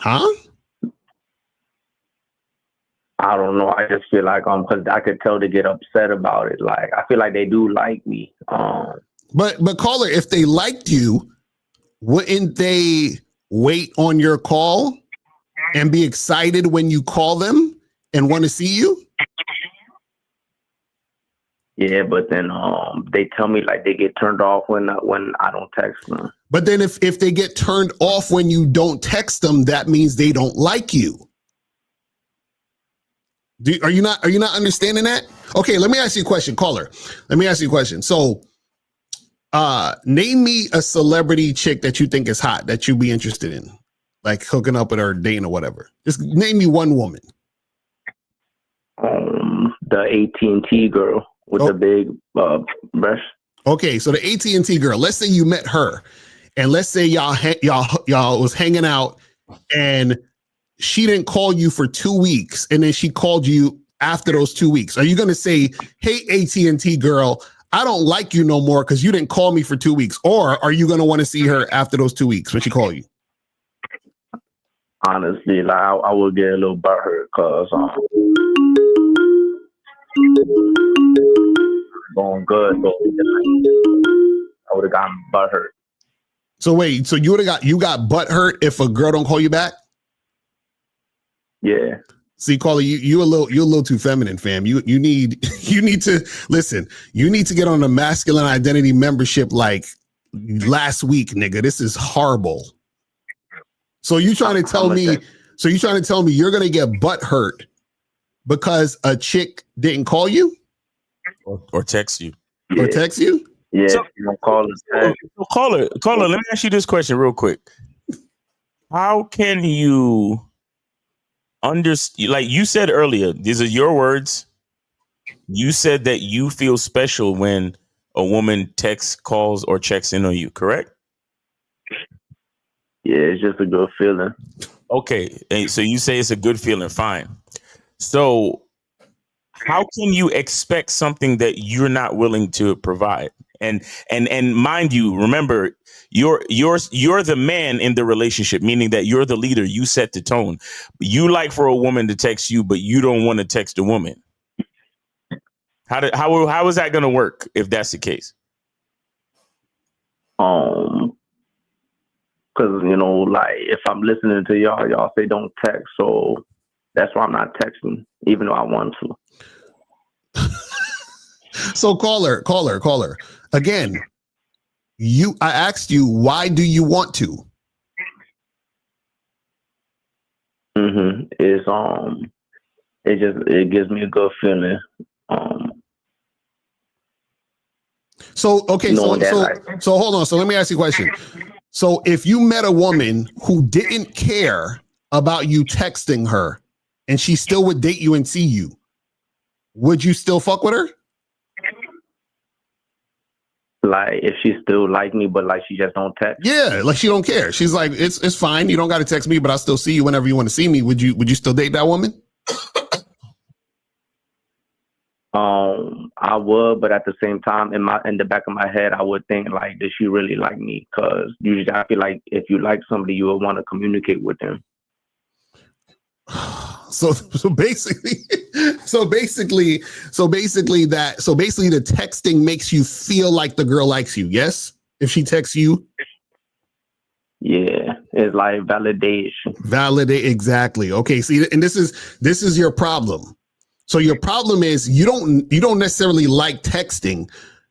O: Huh?
P: I don't know. I just feel like because I could tell they get upset about it. Like I feel like they do like me.
O: But caller, if they liked you, wouldn't they wait on your call and be excited when you call them and want to see you?
P: Yeah, but then they tell me like they get turned off when I don't text them.
O: But then if they get turned off when you don't text them, that means they don't like you. Are you not understanding that? Okay, let me ask you a question, caller. Let me ask you a question. So, name me a celebrity chick that you think is hot that you'd be interested in, like hooking up with her, dating or whatever. Just name me one woman.
P: The AT&T girl with the big breast.
O: Okay, so the AT&T girl. Let's say you met her, and let's say y'all was hanging out, and she didn't call you for 2 weeks, and then she called you after those 2 weeks. Are you going to say, hey, AT&T girl, I don't like you no more because you didn't call me for 2 weeks? Or are you going to want to see her after those 2 weeks when she call you?
P: Honestly, like I would get a little butthurt because going good, so I would have gotten butthurt.
O: So wait, so you got butthurt if a girl don't call you back?
P: Yeah.
O: See, caller, you're a little too feminine, fam. You need to listen. You need to get on the masculine identity membership like last week, nigga. This is horrible. So you trying to tell me? So you trying to tell me you're gonna get butt hurt because a chick didn't call you
L: or text you
O: or text you?
P: Yeah,
L: so,
P: you don't call us.
L: Caller. Let me ask you this question real quick. How can you understand? Like you said earlier, these are your words. You said that you feel special when a woman texts, calls, or checks in on you. Correct?
P: Yeah, it's just a good feeling.
L: Okay, and so you say it's a good feeling. Fine. So, how can you expect something that you're not willing to provide? And mind you, remember, you're the man in the relationship, meaning that you're the leader. You set the tone. You like for a woman to text you, but you don't want to text a woman. How is that going to work if that's the case?
P: Because like if I'm listening to y'all say don't text, so that's why I'm not texting, even though I want to.
O: So caller. Again, I asked you, why do you want to?
P: it gives me a good feeling.
O: So okay, so hold on. So let me ask you a question. So if you met a woman who didn't care about you texting her, and she still would date you and see you, would you still fuck with her?
P: Like if she still like me, but like she just don't text.
O: Yeah, like she don't care. She's like, it's fine. You don't got to text me, but I'll still see you whenever you want to see me. Would you still date that woman?
P: I would, but at the same time, in the back of my head, I would think like, does she really like me? Because usually I feel like if you like somebody, you would want to communicate with them.
O: So basically the texting makes you feel like the girl likes you. Yes, if she texts you.
P: Yeah, it's like validation.
O: Validate, exactly. Okay, see, and this is your problem. So your problem is you don't necessarily like texting.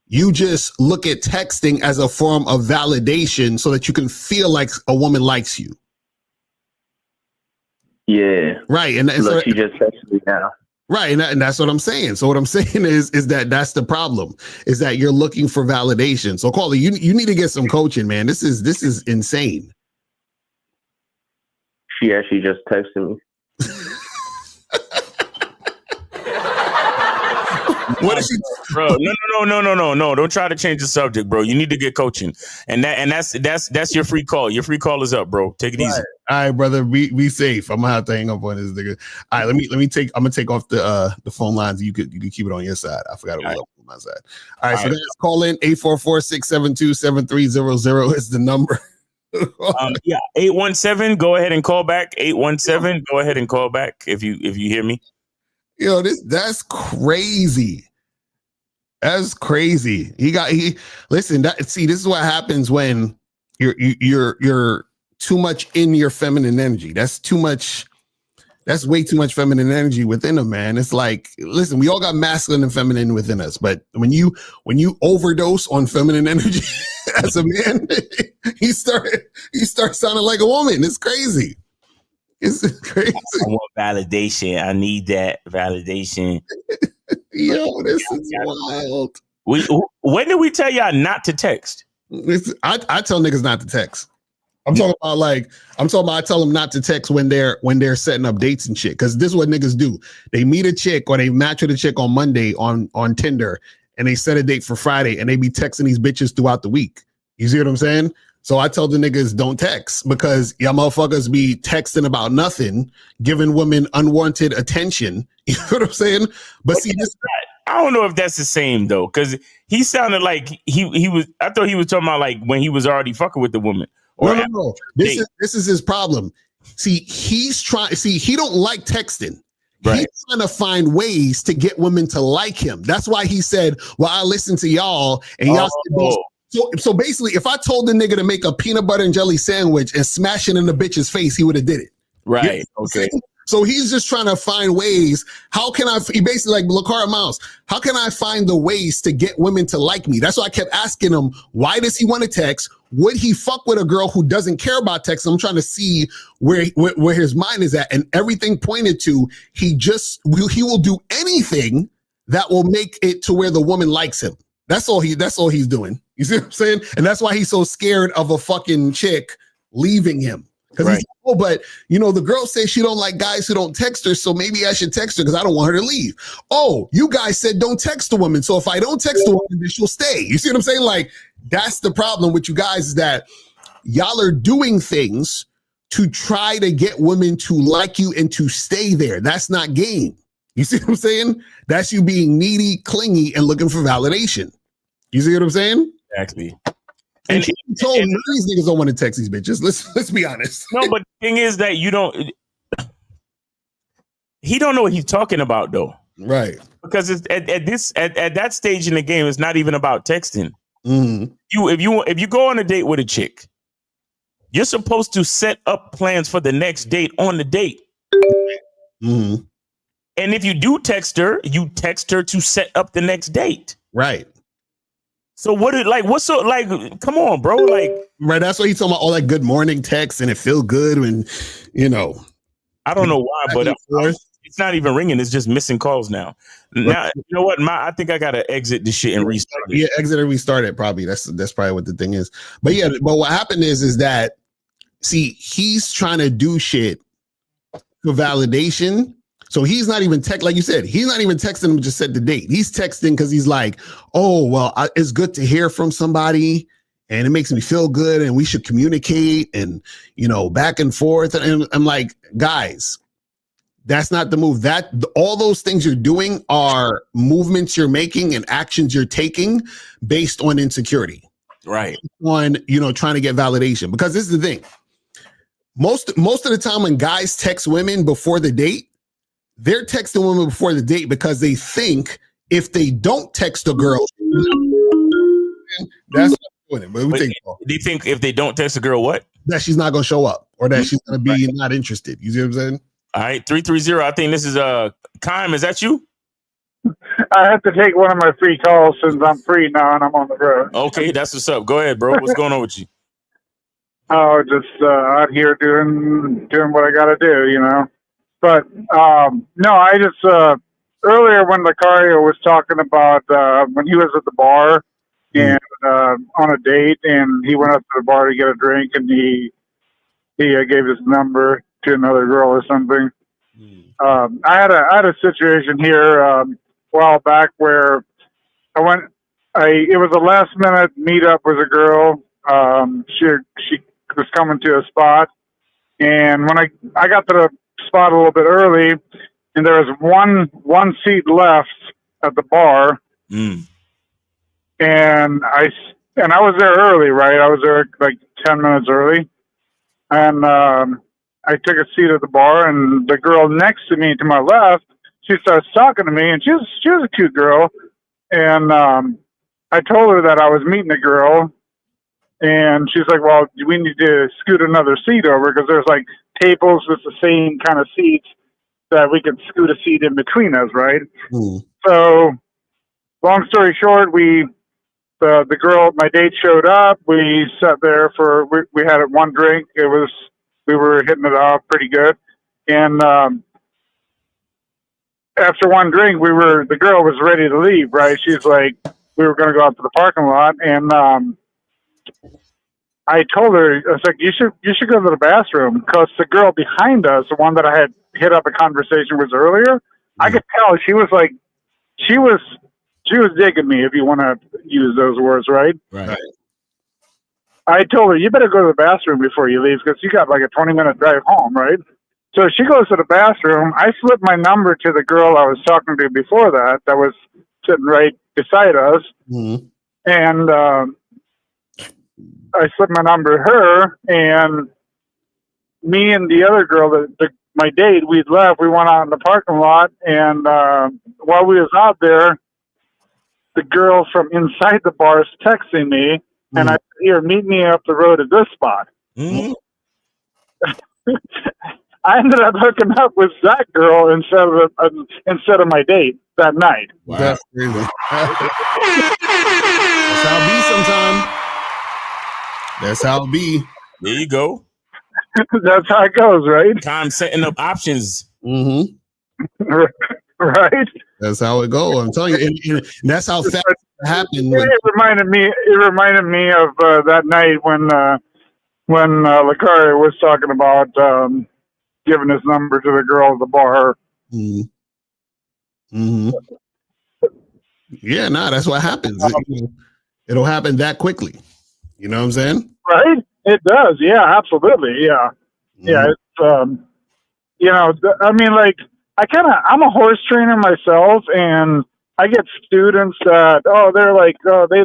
O: You just look at texting as a form of validation so that you can feel like a woman likes you.
P: Yeah.
O: Right. And so
P: she just texted me now.
O: Right. And that's what I'm saying. So what I'm saying is that that's the problem, is that you're looking for validation. So Carly, you need to get some coaching, man. This is insane.
P: She actually just texted me.
L: What is she, bro? No! Don't try to change the subject, bro. You need to get coaching, and that's your free call. Your free call is up, bro. Take it easy.
O: All right, brother. Be safe. I'm gonna have to hang up on this nigga. All right, let me take. I'm gonna take off the phone lines. You can keep it on your side. I forgot it was up on my side. All right, so guys, call in 844-672-7300 is the number.
L: 817. Go ahead and call back. 817. Go ahead and call back if you hear me.
O: Yo, that's crazy. That's crazy. Listen, this is what happens when you're too much in your feminine energy. That's too much. That's way too much feminine energy within a man. It's like, listen, we all got masculine and feminine within us, but when you overdose on feminine energy as a man, you start sounding like a woman. It's crazy. It's crazy.
L: I want validation. I need that validation.
O: Yo, this is wild.
L: When did we tell y'all not to text?
O: I tell niggas not to text. I tell them not to text when they're setting up dates and shit. Because this is what niggas do. They meet a chick or they match with a chick on Monday on Tinder, and they set a date for Friday, and they be texting these bitches throughout the week. You see what I'm saying? So I tell the niggas don't text, because y'all motherfuckers be texting about nothing, giving women unwanted attention. You know what I'm saying? But see,
L: I don't know if that's the same though, because he sounded like he was. I thought he was talking about like when he was already fucking with the woman.
O: No. This is his problem. See, he don't like texting. Right. He's trying to find ways to get women to like him. That's why he said, "Well, I listen to y'all, and y'all." So basically, if I told the nigga to make a peanut butter and jelly sandwich and smash it in the bitch's face, he would have did it.
L: Right. Okay.
O: So he's just trying to find ways. He basically like Locario Mouse. How can I find the ways to get women to like me? That's why I kept asking him, why does he want to text? Would he fuck with a girl who doesn't care about text? I'm trying to see where his mind is at. And everything pointed to, he will do anything that will make it to where the woman likes him. That's all he's doing. You see what I'm saying? And that's why he's so scared of a fucking chick leaving him. Because he's but the girl says she don't like guys who don't text her, so maybe I should text her because I don't want her to leave. Oh, you guys said don't text a woman, so if I don't text a woman, then she'll stay. You see what I'm saying? Like, that's the problem with you guys, is that y'all are doing things to try to get women to like you and to stay there. That's not game. You see what I'm saying? That's you being needy, clingy, and looking for validation. You see what I'm saying?
L: Exactly.
O: And she told none of these niggas don't want to text these bitches. Let's be honest.
L: No, but the thing is that he don't know what he's talking about though.
O: Right.
L: Because it's at that stage in the game, it's not even about texting.
O: Mm-hmm.
L: If you go on a date with a chick, you're supposed to set up plans for the next date on the date.
O: Mm-hmm.
L: And if you do text her, you text her to set up the next date.
O: Right.
L: So come on, bro. Like,
O: right. That's what he's talking about. All that good morning text, and it feel good when,
L: I don't know why, but It's not even ringing. It's just missing calls now. Now, you know what? I think I got to exit this shit and restart it.
O: Yeah, exit and restart it probably. That's probably what the thing is. But yeah, but what happened is that, see, he's trying to do shit for validation. So he's not even like you said, he's not even texting him to just set the date. He's texting because he's like, oh, well, it's good to hear from somebody and it makes me feel good and we should communicate and, back and forth. And I'm like, guys, that's not the move. All those things you're doing are movements you're making and actions you're taking based on insecurity.
L: Right.
O: On, trying to get validation. Because this is the thing. Most of the time when guys text women before the date, they're texting women before the date because they think if they don't text a girl, that's not doing it. But we think,
L: do you think if they don't text a girl, what?
O: That she's not going to show up or that she's going to be not interested. You see what I'm saying?
L: All right, 330. I think this is Kime. Is that you?
Q: I have to take one of my free calls since I'm free now and I'm on the road.
L: Okay, that's what's up. Go ahead, bro. What's going on with you?
Q: Oh, just out here doing what I got to do, But no, I just earlier when Locario was talking about when he was at the bar and on a date, and he went up to the bar to get a drink, and he gave his number to another girl or something. I had a situation here a while back where it was a last minute meetup with a girl. She was coming to a spot, and when I got to the spot a little bit early, and there was one seat left at the bar, and I was there early, right? I was there like 10 minutes early, and I took a seat at the bar, and the girl next to me to my left, she starts talking to me, and she was a cute girl, and I told her that I was meeting a girl, and she's like, well, we need to scoot another seat over because there's like tables with the same kind of seats that we could scoot a seat in between us, right? So long story short, the girl, my date showed up. We sat there we had one drink. We were hitting it off pretty good. And after one drink, the girl was ready to leave, right? She's like, we were going to go out to the parking lot. And I told her, I was like, you should go to the bathroom, because the girl behind us, the one that I had hit up a conversation with earlier, I could tell she was digging me, if you want to use those words, right?
O: Right.
Q: I told her, you better go to the bathroom before you leave, because you got like a 20-minute drive home, right? So she goes to the bathroom. I slipped my number to the girl I was talking to before that was sitting right beside us. And I slipped my number to her, and me and the other girl, my date, we'd left. We went out in the parking lot, and while we was out there, the girl from inside the bar is texting me, and I said, here, meet me up the road at this spot. I ended up hooking up with that girl instead of my date that night.
O: Wow. That's crazy. That's how it be sometimes. That's how it be.
L: There you go.
Q: That's how it goes, right?
L: Time setting up options.
Q: Right.
O: That's how it goes. I'm telling you, and that's how fast it happened.
Q: It reminded me of that night when Locario was talking about giving his number to the girl at the bar.
O: Yeah, that's what happens. It'll happen that quickly. You know what I'm saying?
Q: Right. It does. Yeah, absolutely. Yeah. Yeah. It's, I mean, like, I'm a horse trainer myself, and I get students that, they're like,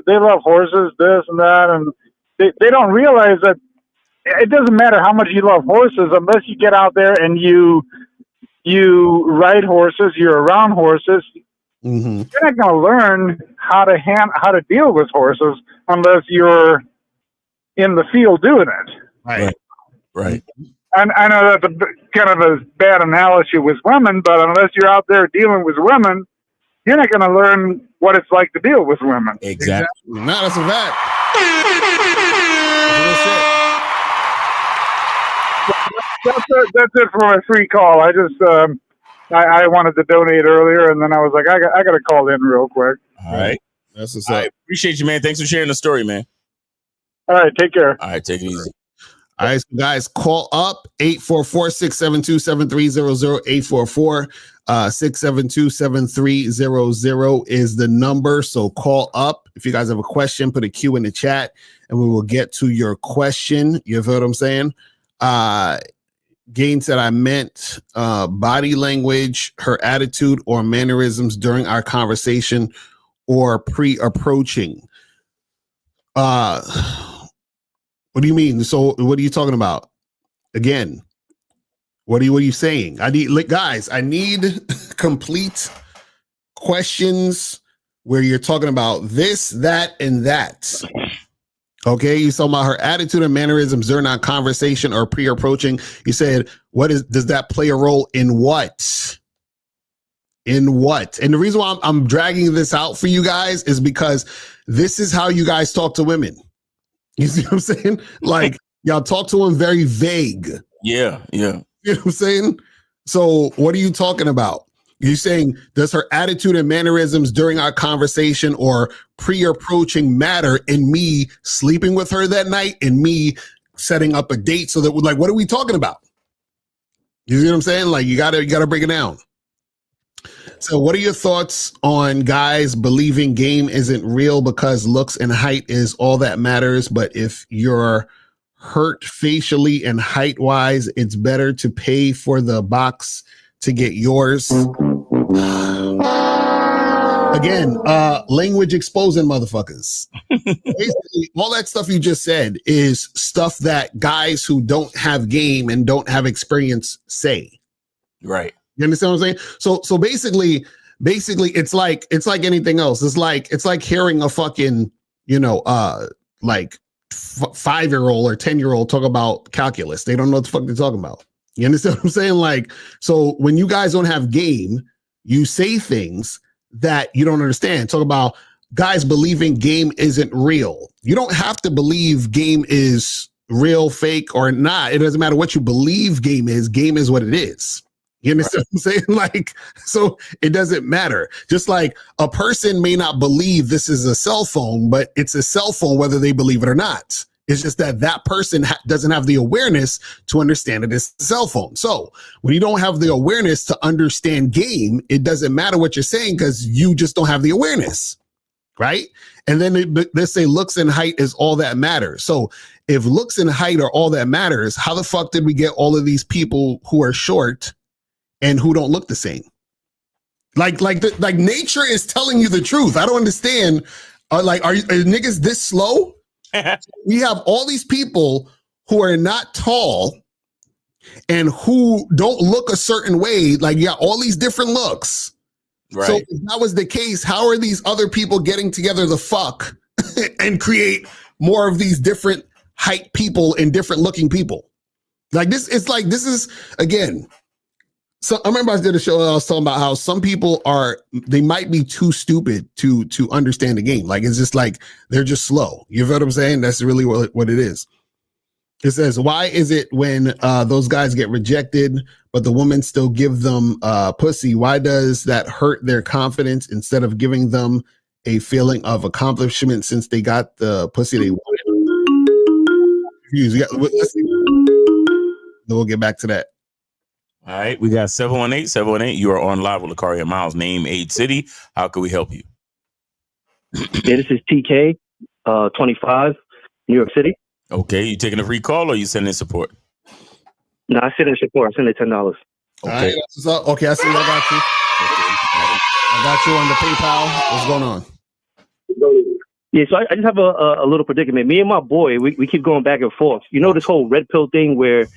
Q: they love horses, this and that. And they don't realize that it doesn't matter how much you love horses, unless you get out there and you ride horses, you're around horses. You're not going to learn how to deal with horses unless you're in the field doing it.
L: Right.
Q: And I know that's kind of a bad analogy with women, but unless you're out there dealing with women, you're not going to learn what it's like to deal with women.
L: Exactly.
O: No, that's a fact.
Q: That's it for my free call. I just I wanted to donate earlier, and then I was like, I got to call in real quick.
L: All right.
O: That's what's
L: All
O: up.
L: right. Appreciate you, man. Thanks for sharing the story, man.
Q: All right, take care.
L: All right, take it easy.
O: All right, so guys, call up 844-672-7300, 844-672-7300 is the number. So call up. If you guys have a question, put a Q in the chat and we will get to your question. You feel what I'm saying? Gain said I meant body language, her attitude or mannerisms during our conversation or pre-approaching. What do you mean? So what are you talking about? Again, what are you saying? I need complete questions where you're talking about this, that, and that. Okay, you talking about her attitude and mannerisms during our conversation or pre-approaching. You said, does that play a role in what? In what? And the reason why I'm dragging this out for you guys is because this is how you guys talk to women. You see what I'm saying? Like, y'all talk to them very vague.
L: Yeah.
O: You know what I'm saying? So what are you talking about? You're saying, does her attitude and mannerisms during our conversation or pre-approaching matter in me sleeping with her that night and me setting up a date so that we're like, what are we talking about? You see what I'm saying? Like, you gotta break it down. So what are your thoughts on guys believing game isn't real because looks and height is all that matters, but if you're hurt facially and height wise, it's better to pay for the box to get yours? Again, language exposing motherfuckers. Basically, all that stuff you just said is stuff that guys who don't have game and don't have experience say.
L: Right.
O: You understand what I'm saying? So basically it's like anything else. It's like hearing a fucking, 5-year-old or 10-year-old talk about calculus. They don't know what the fuck they're talking about. You understand what I'm saying? Like, so when you guys don't have game, you say things that you don't understand. Talk about guys believing game isn't real. You don't have to believe game is real, fake, or not. It doesn't matter what you believe game is what it is. You understand what I'm saying? Like, so it doesn't matter. Just like a person may not believe this is a cell phone, but it's a cell phone whether they believe it or not. It's just that person doesn't have the awareness to understand it as a cell phone. So when you don't have the awareness to understand game, it doesn't matter what you're saying because you just don't have the awareness, right? And then they say looks and height is all that matters. So if looks and height are all that matters, how the fuck did we get all of these people who are short and who don't look the same? Like nature is telling you the truth. I don't understand. Are niggas this slow? We have all these people who are not tall and who don't look a certain way. Like, you got all these different looks. Right. So if that was the case, how are these other people getting together the fuck and create more of these different height people and different looking people? Like this, it's like, this is, again, so I remember I did a show and I was talking about how some people they might be too stupid to understand the game. Like, it's just like, they're just slow. You know what I'm saying? That's really what it is. It says, why is it when those guys get rejected, but the women still give them pussy? Why does that hurt their confidence instead of giving them a feeling of accomplishment since they got the pussy they wanted? Then we'll get back to that.
L: All right, we got 718. You are on live with Locario Miles, name, age, city. How can we help you?
R: Yeah, this is TK, 25, New York City.
L: Okay, you taking a free call or you sending support?
R: No, I send in support. I send it $10.
O: Okay, right, okay, I see. I got you. I got you on the PayPal. What's going on?
R: Yeah, so I just have a little predicament. Me and my boy, we keep going back and forth. You know this whole red pill thing where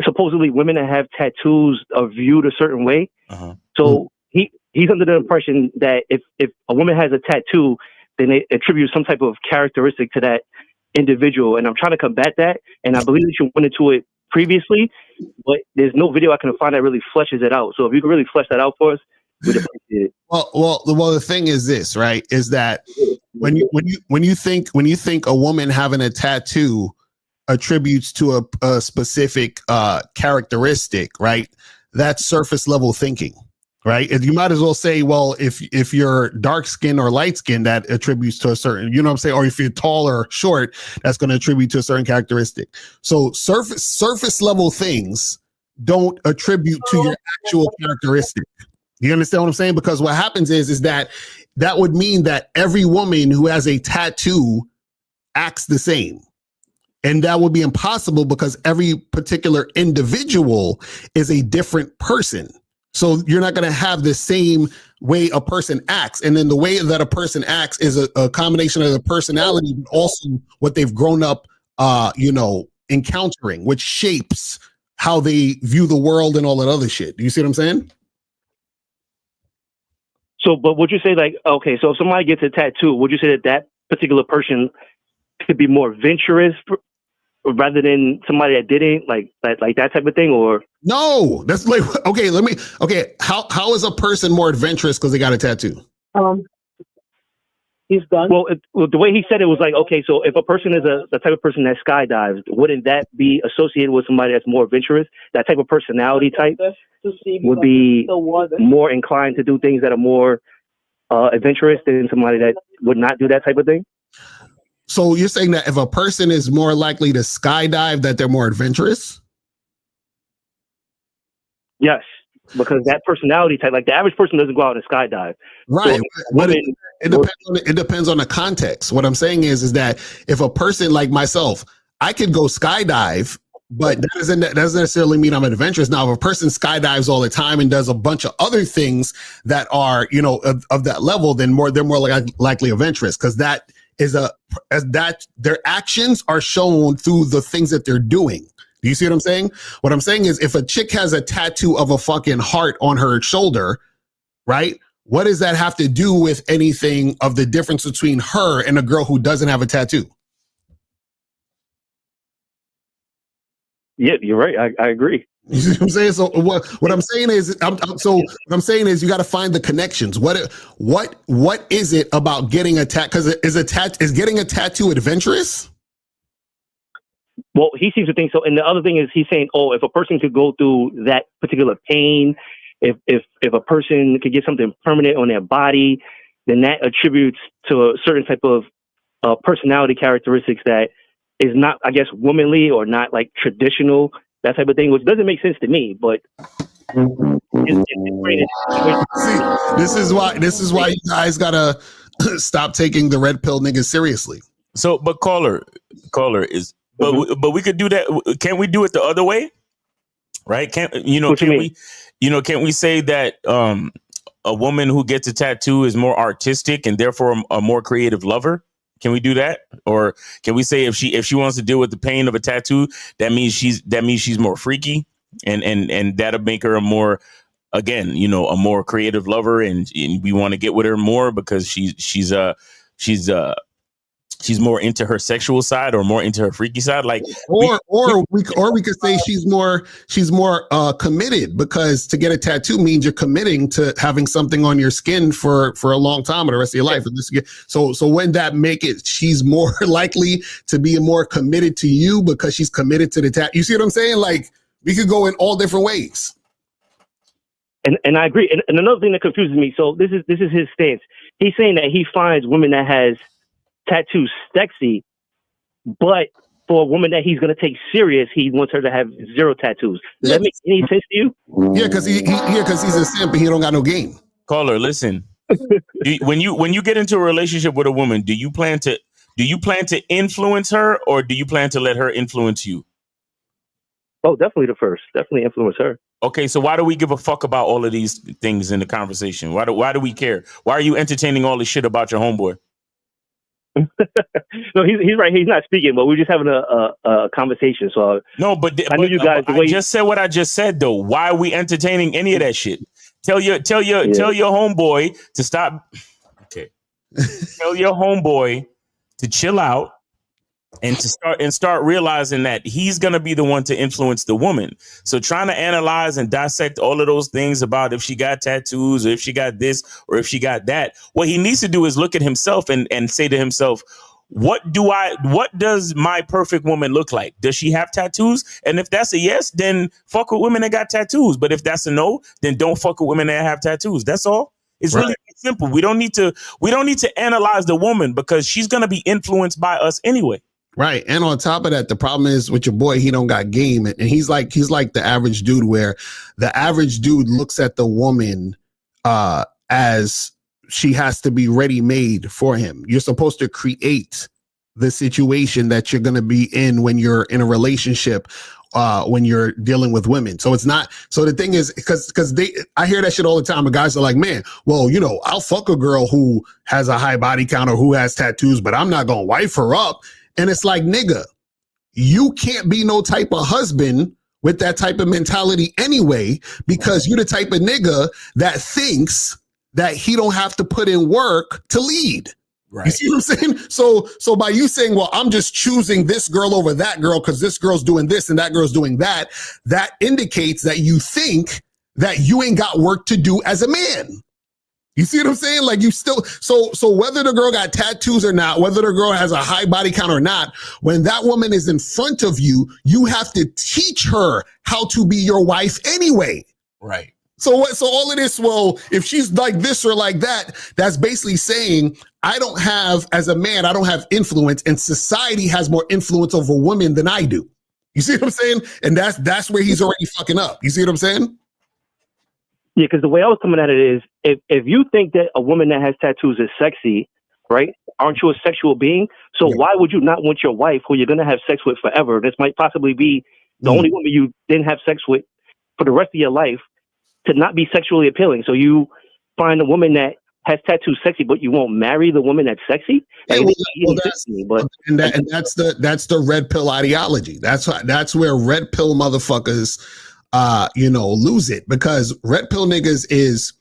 R: supposedly women that have tattoos are viewed a certain way. So he's under the impression that if a woman has a tattoo, then they attribute some type of characteristic to that individual. And I'm trying to combat that. And I believe that you went into it previously, but there's no video I can find that really fleshes it out. So if you could really flesh that out for us, we'd appreciate it.
O: Well, the thing is this, right? Is that when you think a woman having a tattoo attributes to a specific characteristic, right? that's surface level thinking, right? You might as well say, well, if you're dark skin or light skin, that attributes to a certain, you know what I'm saying? Or if you're tall or short, that's going to attribute to a certain characteristic. So surface level things don't attribute to your actual characteristic. You understand what I'm saying? Because what happens is that would mean that every woman who has a tattoo acts the same. And that would be impossible because every particular individual is a different person. So you're not going to have the same way a person acts. And then the way that a person acts is a combination of the personality, but also what they've grown up, encountering, which shapes how they view the world and all that other shit. Do you see what I'm saying?
R: So, but would you say like, okay, so if somebody gets a tattoo, would you say that that particular person could be more adventurous rather than somebody that didn't, like that type of thing? Or
O: no, that's like, how is a person more adventurous because they got a tattoo?
R: He's done. Well, the way he said it was like, okay, so if a person is the type of person that skydives, wouldn't that be associated with somebody that's more adventurous? That type of personality type would be more inclined to do things that are more adventurous than somebody that would not do that type of thing?
O: So you're saying that if a person is more likely to skydive, that they're more adventurous?
R: Yes, because that personality type, like the average person doesn't go out and skydive.
O: Right.
R: So
O: But it depends on the context. What I'm saying is that if a person like myself, I could go skydive, but that doesn't necessarily mean I'm adventurous. Now, if a person skydives all the time and does a bunch of other things that are, of that level, then they're more likely adventurous, because that is their actions are shown through the things that they're doing. Do you see what I'm saying? What I'm saying is if a chick has a tattoo of a fucking heart on her shoulder, right? What does that have to do with anything of the difference between her and a girl who doesn't have a tattoo?
R: Yeah, you're right. I agree.
O: You see what I'm saying? So what I'm saying is, you got to find the connections. What is it about getting a tattoo? Because is getting a tattoo adventurous?
R: Well, he seems to think so. And the other thing is he's saying, if a person could go through that particular pain, if a person could get something permanent on their body, then that attributes to a certain type of personality characteristics that is not, I guess, womanly or not like traditional, that type of thing, which doesn't make sense to me, but
O: See, this is why you guys gotta stop taking the red pill niggas seriously.
L: So, but caller is, but we could do that. Can't we do it the other way? Right? Can't we say that a woman who gets a tattoo is more artistic and therefore a more creative lover? Can we do that? Or can we say if she wants to deal with the pain of a tattoo, that means she's more freaky, and that'll make her a more creative lover, and we want to get with her more because she's more into her sexual side or more into her freaky side, like
O: or we could say she's more committed, because to get a tattoo means you're committing to having something on your skin for a long time or the rest of your life. So when that make it, she's more likely to be more committed to you because she's committed to the tattoo. You see what I'm saying? Like, we could go in all different ways.
R: And I agree. And another thing that confuses me, so this is his stance. He's saying that he finds women that has tattoos sexy, but for a woman that he's going to take serious, he wants her to have zero tattoos. Does that make any sense to you?
O: Yeah, because he's a simp and he don't got no game.
L: Caller, listen. When you get into a relationship with a woman, do you plan to influence her, or do you plan to let her influence you?
R: Oh, definitely the first. Definitely influence her.
L: Okay, so why do we give a fuck about all of these things in the conversation? Why do we care? Why are you entertaining all this shit about your homeboy?
R: No, he's right. He's not speaking, but we're just having a conversation. So
L: no, but I knew you guys. I just said what I just said, though. Why are we entertaining any of that shit? Tell your homeboy to stop. Okay, tell your homeboy to chill out and to start realizing that he's gonna be the one to influence the woman. So trying to analyze and dissect all of those things about if she got tattoos or if she got this or if she got that, what he needs to do is look at himself and say to himself, what does my perfect woman look like? Does she have tattoos? And if that's a yes, then fuck with women that got tattoos. But if that's a no, then don't fuck with women that have tattoos. That's all. It's really simple. We don't need to analyze the woman because she's gonna be influenced by us anyway.
O: Right. And on top of that, the problem is with your boy, he don't got game. And he's like the average dude, where the average dude looks at the woman as she has to be ready made for him. You're supposed to create the situation that you're going to be in when you're in a relationship, when you're dealing with women. So it's not, so the thing is, because I hear that shit all the time. And guys are like, man, well, you know, I'll fuck a girl who has a high body count or who has tattoos, but I'm not going to wife her up. And it's like, nigga, you can't be no type of husband with that type of mentality anyway, because you're the type of nigga that thinks that he don't have to put in work to lead. Right. You see what I'm saying? So by you saying, well, I'm just choosing this girl over that girl because this girl's doing this and that girl's doing that, that indicates that you think that you ain't got work to do as a man. You see what I'm saying? Like you still, so whether the girl got tattoos or not, whether the girl has a high body count or not, when that woman is in front of you, you have to teach her how to be your wife anyway.
L: Right.
O: So all of this, well, if she's like this or like that, that's basically saying, I don't have, as a man, I don't have influence, and society has more influence over women than I do. You see what I'm saying? And that's where he's already fucking up. You see what I'm saying?
R: Yeah, because the way I was coming at it is, if you think that a woman that has tattoos is sexy, right? Aren't you a sexual being? So why would you not want your wife, who you're going to have sex with forever? This might possibly be the only woman you didn't have sex with for the rest of your life, to not be sexually appealing. So you find a woman that has tattoos sexy, but you won't marry the woman that's sexy. Like,
O: that's the red pill ideology. That's where red pill motherfuckers lose it, because red pill niggas is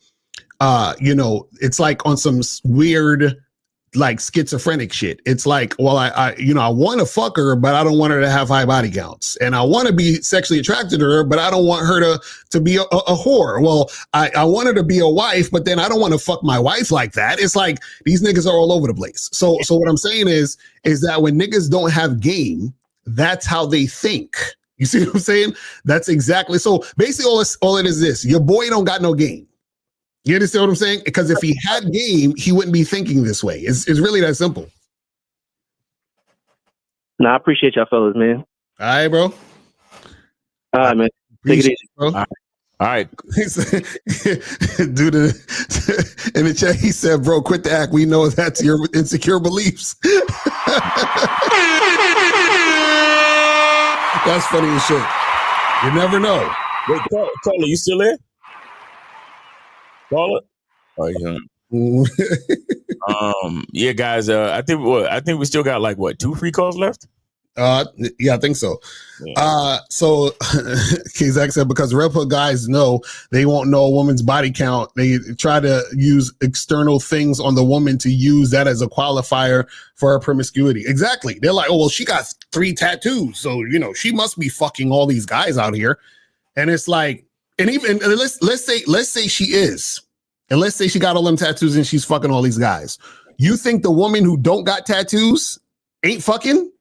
O: it's like on some weird like schizophrenic shit. It's like, well, I want to fuck her, but I don't want her to have high body counts, and I want to be sexually attracted to her, but I don't want her to be a whore. Well, I want her to be a wife, but then I don't want to fuck my wife like that. It's like these niggas are all over the place. So what I'm saying is that when niggas don't have game, that's how they think. You see what I'm saying? That's exactly. So basically all it is this: your boy don't got no game. You understand what I'm saying? Because if he had game, he wouldn't be thinking this way. It's really that simple.
R: Nah, I appreciate y'all fellas, man.
O: All right, bro.
R: All right, man. Take it easy,
O: bro.
L: All right.
O: Dude, in the chat, he said, bro, quit the act. We know that's your insecure beliefs. That's funny as shit. You never know.
L: Wait, Caller, you still there? Caller? Oh, yeah. Yeah, guys. I think we still got like 2 free calls left.
O: Yeah, I think so. Yeah. So Kazak said, because red pill guys know they won't know a woman's body count. They try to use external things on the woman to use that as a qualifier for her promiscuity. Exactly. They're like, oh, well, she got 3 tattoos, so she must be fucking all these guys out here. And it's like, and even let's say she is, and let's say she got all them tattoos and she's fucking all these guys. You think the woman who don't got tattoos ain't fucking?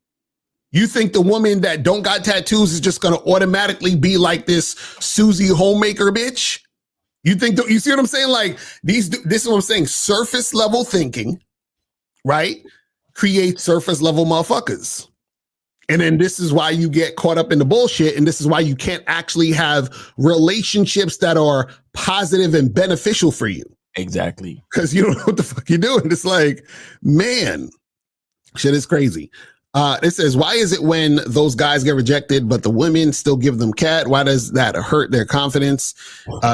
O: You think the woman that don't got tattoos is just going to automatically be like this Susie homemaker bitch? You think you see what I'm saying? Like this is what I'm saying. Surface level thinking, right? Create surface level motherfuckers. And then this is why you get caught up in the bullshit. And this is why you can't actually have relationships that are positive and beneficial for you.
L: Exactly.
O: Because you don't know what the fuck you're doing. It's like, man, shit is crazy. It says, why is it when those guys get rejected, but the women still give them cat? Why does that hurt their confidence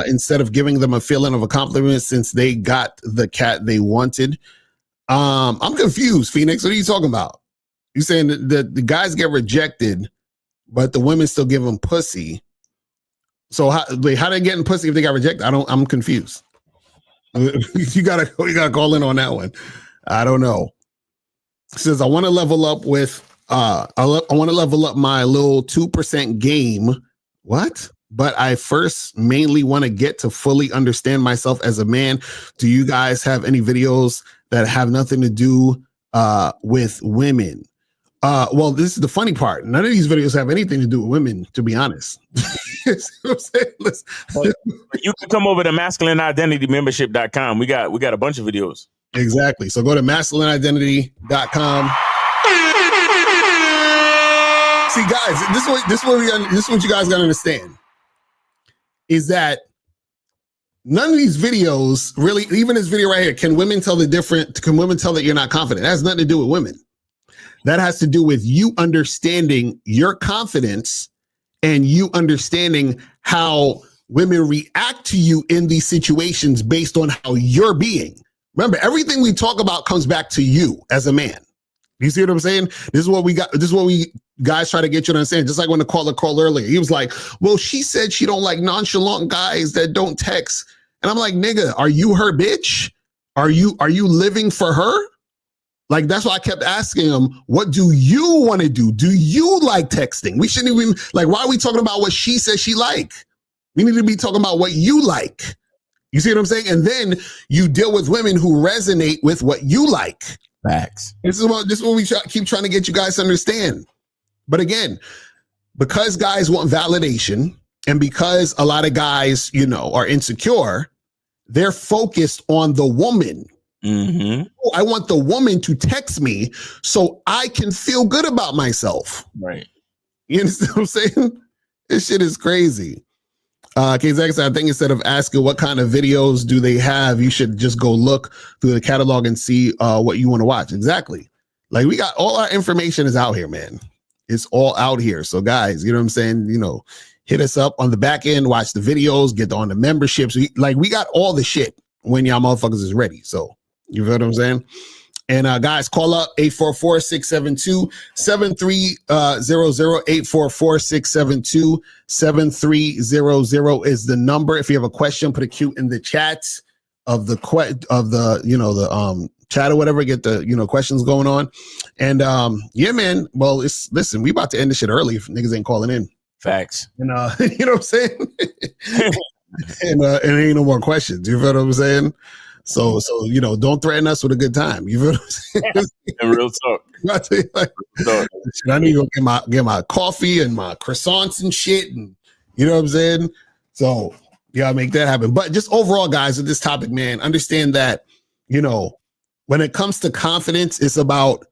O: instead of giving them a feeling of accomplishment since they got the cat they wanted? I'm confused, Phoenix. What are you talking about? You saying that the guys get rejected, but the women still give them pussy. So how they getting pussy if they got rejected? I'm confused. You gotta call in on that one. I don't know. It says, I want to level up with I want to level up my little 2% game. What? But I first mainly want to get to fully understand myself as a man. Do you guys have any videos that have nothing to do with women. Well, this is the funny part. None of these videos have anything to do with women, to be honest. You know
L: you can come over to masculineidentitymembership.com. We got a bunch of videos.
O: Exactly. So go to masculineidentity.com. See, guys, this is what you guys gotta understand. Is that none of these videos really, even this video right here, can women tell that you're not confident? That has nothing to do with women. That has to do with you understanding your confidence and you understanding how women react to you in these situations based on how you're being. Remember, everything we talk about comes back to you as a man. You see what I'm saying? This is what we guys try to get you to understand. Just like when the caller called earlier, he was like, well, she said she don't like nonchalant guys that don't text. And I'm like, nigga, are you her bitch? Are you living for her? Like, that's why I kept asking him, what do you want to do? Do you like texting? We shouldn't even, like, why are we talking about what she says she like? We need to be talking about what you like. You see what I'm saying? And then you deal with women who resonate with what you like.
L: Facts.
O: This is what we keep trying to get you guys to understand. But again, because guys want validation and because a lot of guys, are insecure, they're focused on the woman.
L: Mm-hmm.
O: Oh, I want the woman to text me so I can feel good about myself.
L: Right.
O: You understand what I'm saying? This shit is crazy. KZX, I think instead of asking what kind of videos do they have, you should just go look through the catalog and see what you want to watch. Exactly. Like, we got all our information is out here, man. It's all out here. So guys, you know what I'm saying? Hit us up on the back end, watch the videos, get on the memberships. We got all the shit when y'all motherfuckers is ready. So you feel what I'm saying? And guys, call up 844-672-7300, 844-672-7300 is the number. If you have a question, put a Q in the chat of the chat or whatever, get the questions going on. And yeah, man. Well, listen, we about to end this shit early if niggas ain't calling in.
L: Facts.
O: And you know what I'm saying? and ain't no more questions. You feel what I'm saying? So don't threaten us with a good time. You feel what I'm saying?
L: Real talk.
O: I need to go get my coffee and my croissants and shit, and you know what I'm saying? So yeah, make that happen. But just overall, guys, with this topic, man, understand that, when it comes to confidence, it's about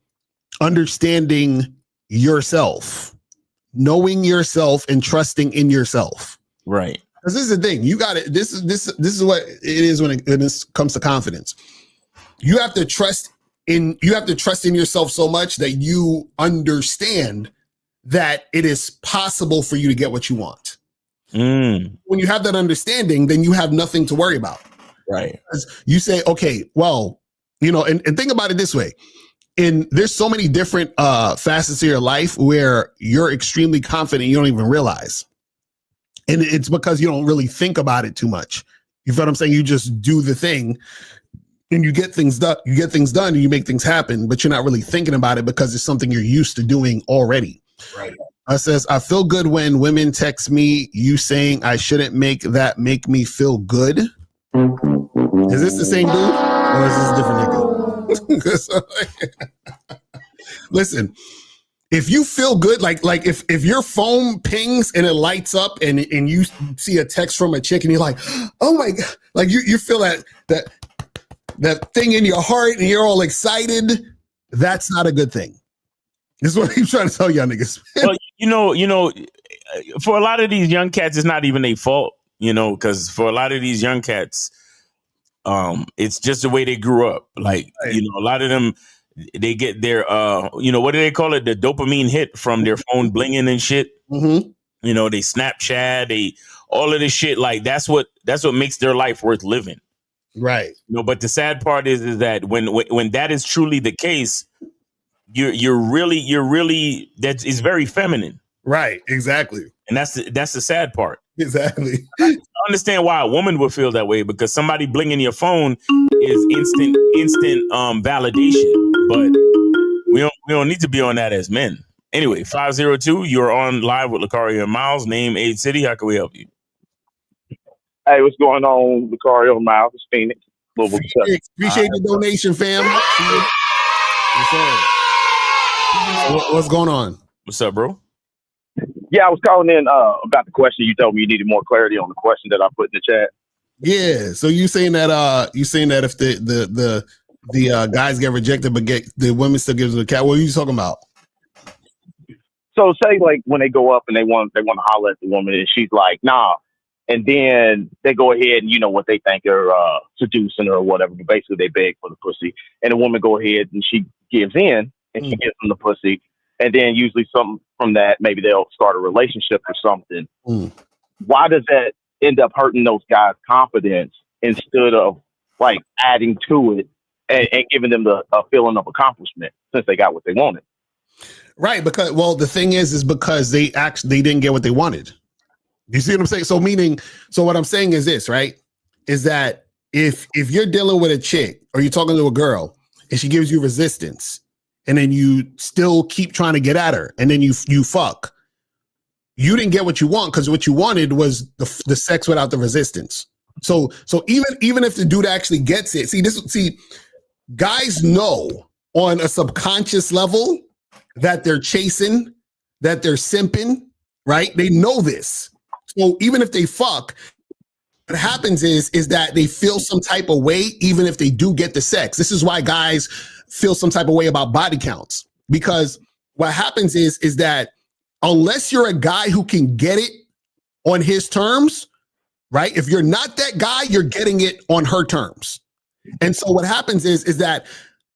O: understanding yourself, knowing yourself and trusting in yourself.
L: Right.
O: Because this is the thing. You got it. This is what it is when it comes to confidence. You have to trust in yourself so much that you understand that it is possible for you to get what you want. When you have that understanding, then you have nothing to worry about.
L: Right.
O: You say, okay, well, and think about it this way. There's so many different facets of your life where you're extremely confident, you don't even realize. And it's because you don't really think about it too much. You feel what I'm saying? You just do the thing and you get things done. You get things done and you make things happen, but you're not really thinking about it because it's something you're used to doing already.
L: Right.
O: It says, I feel good when women text me, you saying I shouldn't make me feel good. Is this the same dude or is this a different nigga? Listen, if you feel good, like if your phone pings and it lights up and you see a text from a chick and you're like, oh my God, like you feel that thing in your heart and you're all excited, that's not a good thing. This is what I'm trying to tell y'all niggas.
L: Well, for a lot of these young cats, it's not even their fault, because for a lot of these young cats, it's just the way they grew up. Like, a lot of them, they get their, what do they call it? The dopamine hit from their phone blinging and shit.
O: Mm-hmm.
L: They Snapchat, all of this shit. Like, that's what makes their life worth living.
O: Right.
L: But the sad part is that when that is truly the case, you're really that is very feminine.
O: Right. Exactly.
L: And that's the sad part.
O: Exactly.
L: I understand why a woman would feel that way, because somebody blinging your phone is instant validation. But we don't need to be on that as men. Anyway, 502, you're on live with Locario and Miles. Name, age, city. How can we help you?
S: Hey, what's going on, Locario, Miles? It's Phoenix.
O: Appreciate the donation, fam. What's going on?
L: What's up, bro?
S: Yeah, I was calling in about the question. You told me you needed more clarity on the question that I put in the chat.
O: Yeah. So you saying that if the guys get rejected but get the women still gives them a cat? What are you talking about?
S: So say like when they go up and they want to holler at the woman and she's like, nah. And then they go ahead and you know what they think are seducing her or whatever, but basically they beg for the pussy. And the woman go ahead and she gives in and she gives them the pussy. And then usually something from that, maybe they'll start a relationship or something. Why does that end up hurting those guys' confidence instead of like adding to it and giving them a feeling of accomplishment since they got what they wanted?
O: Right, because the thing is because they didn't get what they wanted. You see what I'm saying? So what I'm saying is this, right? Is that if you're dealing with a chick or you're talking to a girl and she gives you resistance and then you still keep trying to get at her and then you fuck, you didn't get what you want because what you wanted was the sex without the resistance. So even if the dude actually gets it, guys know on a subconscious level that they're chasing, that they're simping, right? They know this. So even if they fuck, what happens is that they feel some type of way, even if they do get the sex. This is why guys feel some type of way about body counts, because what happens is that unless you're a guy who can get it on his terms, right? If you're not that guy, you're getting it on her terms. And so what happens is that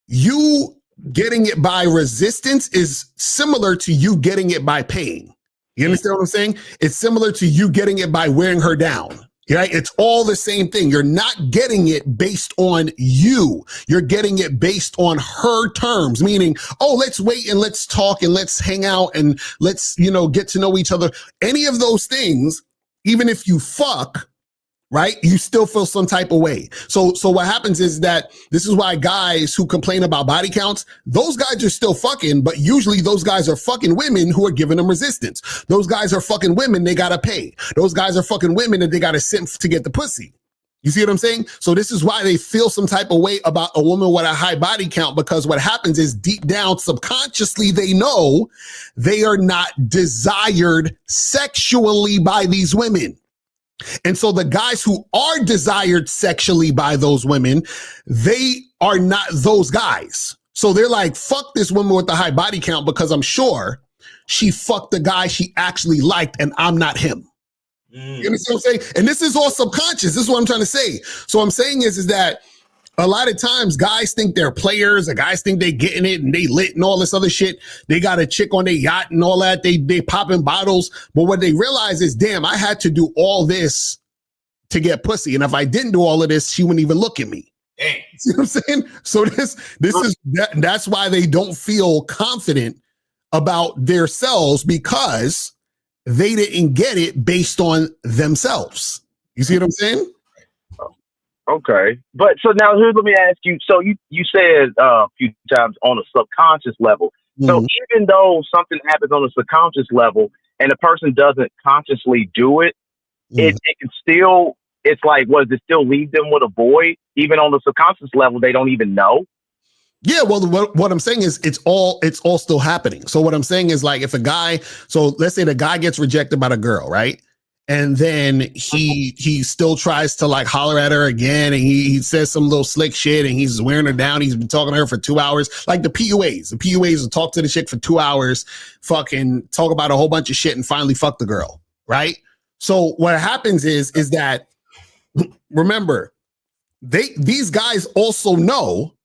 O: you getting it by resistance is similar to you getting it by pain. You understand what I'm saying? It's similar to you getting it by wearing her down. Right? It's all the same thing. You're not getting it based on you. You're getting it based on her terms, meaning, oh, let's wait and let's talk and let's hang out and let's, get to know each other. Any of those things, even if you fuck, right? You still feel some type of way. So what happens is that this is why guys who complain about body counts, those guys are still fucking, but usually those guys are fucking women who are giving them resistance. Those guys are fucking women they gotta pay. Those guys are fucking women that they gotta simp to get the pussy. You see what I'm saying? So this is why they feel some type of way about a woman with a high body count, because what happens is deep down subconsciously they know they are not desired sexually by these women. And so the guys who are desired sexually by those women, they are not those guys. So they're like, fuck this woman with the high body count because I'm sure she fucked the guy she actually liked and I'm not him. You understand what I'm saying? And this is all subconscious. This is what I'm trying to say. So what I'm saying is that a lot of times guys think they're players, or guys think they getting it and they lit and all this other shit. They got a chick on their yacht and all that. They popping bottles. But what they realize is, damn, I had to do all this to get pussy. And if I didn't do all of this, she wouldn't even look at me. Damn. See what I'm saying? So that's why they don't feel confident about themselves, because they didn't get it based on themselves. You see what I'm saying?
S: Okay. But so now here, let me ask you. So you said a few times on a subconscious level. So even though something happens on a subconscious level and the person doesn't consciously do it, it can still, it's like, what does it still leave them with a void? Even on the subconscious level, they don't even know.
O: Yeah, well, what I'm saying is it's all still happening. So what I'm saying is, like, if a guy, so let's say the guy gets rejected by the girl, right? And then he still tries to like holler at her again, and he says some little slick shit, and he's wearing her down. He's been talking to her for 2 hours, like the PUAs. The PUAs will talk to the chick for 2 hours, fucking talk about a whole bunch of shit, and finally fuck the girl, right? So what happens is that, remember, these guys also know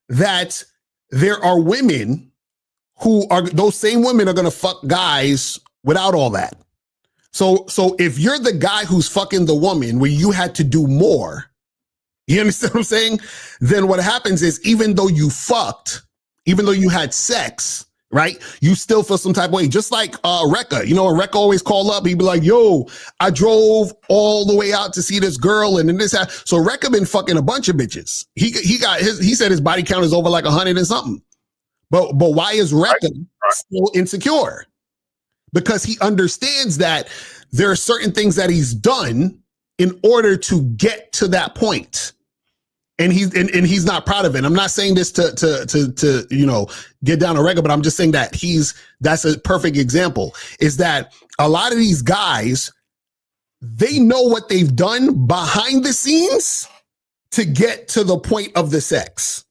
O: that there are women who are, those same women are going to fuck guys without all that. So if you're the guy who's fucking the woman where you had to do more, you understand what I'm saying? Then what happens is, even though you fucked, even though you had sex, right? You still feel some type of way. Just like Rekka, Rekka always call up. He'd be like, yo, I drove all the way out to see this girl. And then this happened. So Rekka been fucking a bunch of bitches. He said his body count is over like 100 and something. But why is Rekka still insecure? Because he understands that there are certain things that he's done in order to get to that point. and he's not proud of it. I'm not saying this to you know, get down a regular, but I'm just saying that that's a perfect example, is that a lot of these guys, they know what they've done behind the scenes to get to the point of the sex.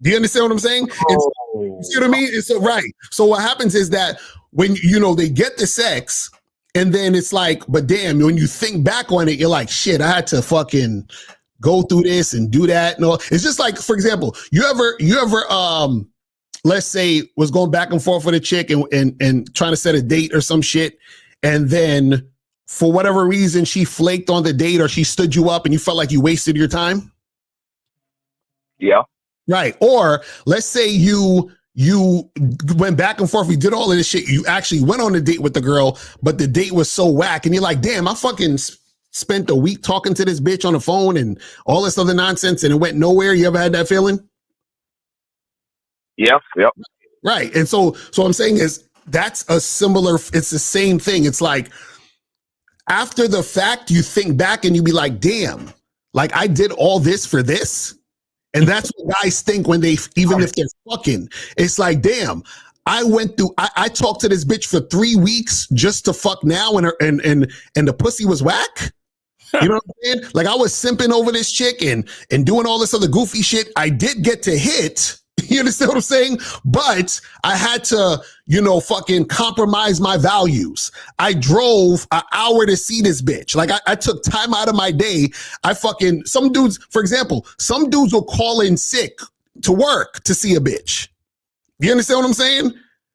O: Do you understand what I'm saying? You see what I mean? It's right. So what happens is that when, you know, they get the sex, and then it's like, but damn, when you think back on it, you're like, shit, I had to fucking go through this and do that. No, it's just like, for example, you ever let's say was going back and forth with a chick and trying to set a date or some shit, and then for whatever reason she flaked on the date or she stood you up and you felt like you wasted your time?
S: Yeah.
O: Right. Or let's say you went back and forth, you did all of this shit, you actually went on a date with the girl, but the date was so whack and you're like, damn, I fucking spent a week talking to this bitch on the phone and all this other nonsense and it went nowhere. You ever had that feeling?
S: Yep.
O: Right. And so I'm saying is that's a similar, it's the same thing. It's like after the fact, you think back and you be like, damn, like I did all this for this. And that's what guys think when they, even if they're fucking, it's like, damn, I went through, I talked to this bitch for 3 weeks just to fuck now and the pussy was whack. You know what I'm saying? Like I was simping over this chick and doing all this other goofy shit. I did get to hit. You understand what I'm saying? But I had to, you know, fucking compromise my values. I drove an hour to see this bitch. Like I took time out of my day. Some dudes, for example, some dudes will call in sick to work to see a bitch. You understand what I'm saying?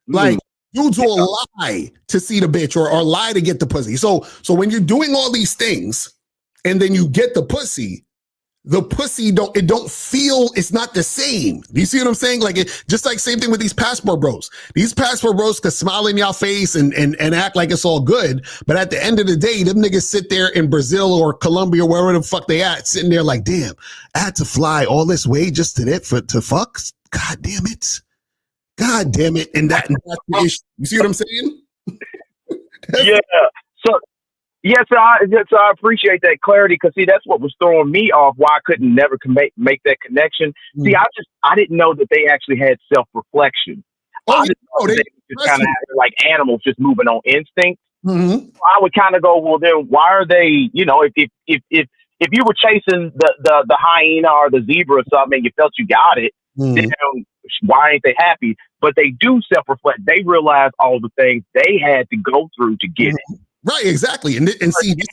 O: Like dudes will lie to see the bitch or lie to get the pussy. So when you're doing all these things and then you get the pussy don't feel, it's not the same. Do you see what I'm saying? Like just like same thing with these passport bros. These passport bros could smile in your face and act like it's all good. But at the end of the day, them niggas sit there in Brazil or Colombia or wherever the fuck they at, sitting there like, damn, I had to fly all this way just to fuck. God damn it. And that's the issue. You see what I'm saying?
S: Yeah. So I appreciate that clarity, because see, that's what was throwing me off, why I couldn't never make that connection. See, I didn't know that they actually had self-reflection. I didn't know they just kind of like animals just moving on instinct.
O: Mm-hmm.
S: I would kind of go, well, then why are they, you know, if you were chasing the hyena or the zebra or something and you felt you got it, then why ain't they happy? But they do self-reflect. They realize all the things they had to go through to get it.
O: Right, exactly. And see, this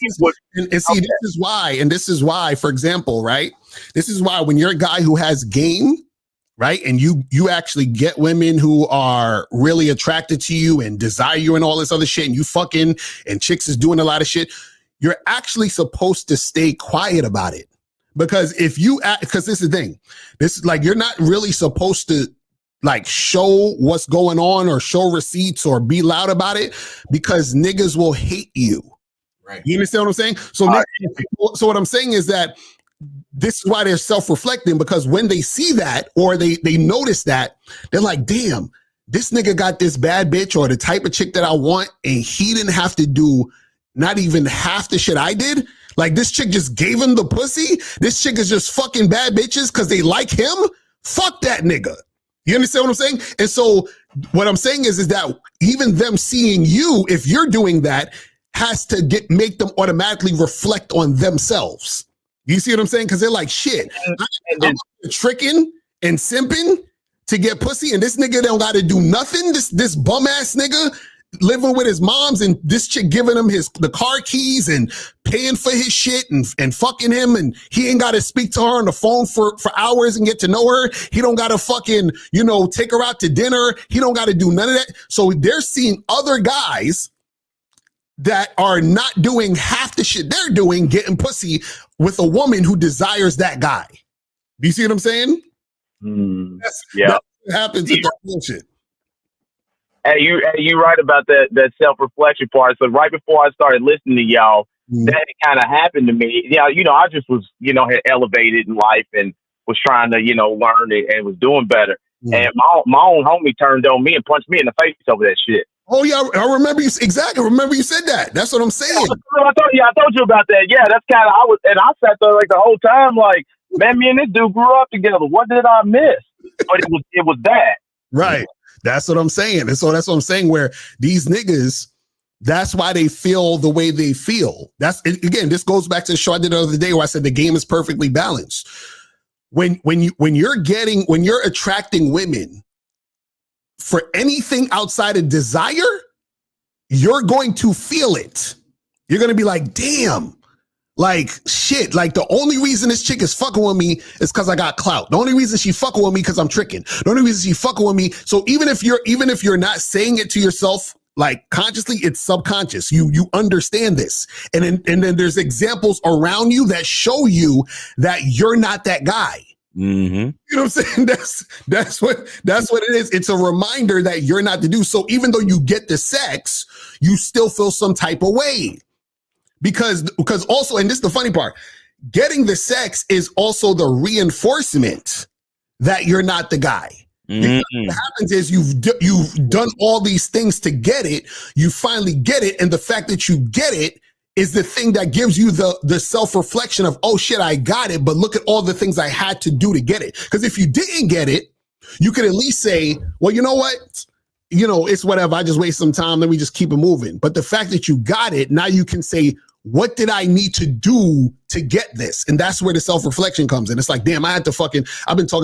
O: is why, for example, right? This is why when you're a guy who has game, right? And you actually get women who are really attracted to you and desire you and all this other shit, and you fucking, and chicks is doing a lot of shit, you're actually supposed to stay quiet about it. Because because this is the thing, this is like, you're not really supposed to like show what's going on or show receipts or be loud about it, because niggas will hate you. Right. You understand what I'm saying? So what I'm saying is that this is why they're self-reflecting, because when they see that or they notice that, they're like, damn, this nigga got this bad bitch or the type of chick that I want, and he didn't have to do not even half the shit I did. Like this chick just gave him the pussy. This chick is just fucking bad bitches because they like him. Fuck that nigga. You understand what I'm saying? And so what I'm saying is that even them seeing you, if you're doing that, has to make them automatically reflect on themselves. You see what I'm saying? Because they're like, shit, I'm tricking and simping to get pussy, and this nigga don't got to do nothing. This bum ass nigga living with his moms, and this chick giving him the car keys and paying for his shit and fucking him, and he ain't got to speak to her on the phone for hours and get to know her. He don't got to fucking, you know, take her out to dinner. He don't got to do none of that. So they're seeing other guys that are not doing half the shit they're doing, getting pussy with a woman who desires that guy. Do you see what I'm saying? That's what happens with that bullshit.
S: Hey, you right about that self-reflection part. So right before I started listening to y'all, that kind of happened to me. Yeah, you know, I just was, you know, had elevated in life and was trying to, you know, learn it and was doing better. And my own homie turned on me and punched me in the face over that shit.
O: Oh yeah, I remember you exactly. Remember you said that. That's what I'm saying.
S: I told you about that. Yeah, that's kind of I sat there like the whole time, like, Man, me and this dude grew up together. What did I miss? But it was that.
O: Right. That's what I'm saying. And so that's what I'm saying, where these niggas, that's why they feel the way they feel. That's, again, this goes back to the show I did the other day where I said the game is perfectly balanced. When you're attracting women for anything outside of desire, you're going to feel it. You're going to be like, damn, like shit. Like the only reason this chick is fucking with me is because I got clout. The only reason she fucking with me because I'm tricking. The only reason she fucking with me. So even if you're not saying it to yourself, like consciously, it's subconscious. You understand this. And then there's examples around you that show you that you're not that guy.
L: Mm-hmm.
O: You know what I'm saying? That's what it is. It's a reminder that you're not the dude. So even though you get the sex, you still feel some type of way. Because also, and this is the funny part, getting the sex is also the reinforcement that you're not the guy. Because what happens is you've done all these things to get it. You finally get it. And the fact that you get it is the thing that gives you the self-reflection of, oh shit, I got it. But look at all the things I had to do to get it. Because if you didn't get it, you could at least say, well, you know what? You know, it's whatever. I just waste some time. Let me just keep it moving. But the fact that you got it, now you can say, what did I need to do to get this? And that's where the self-reflection comes in. It's like, damn, I've been talking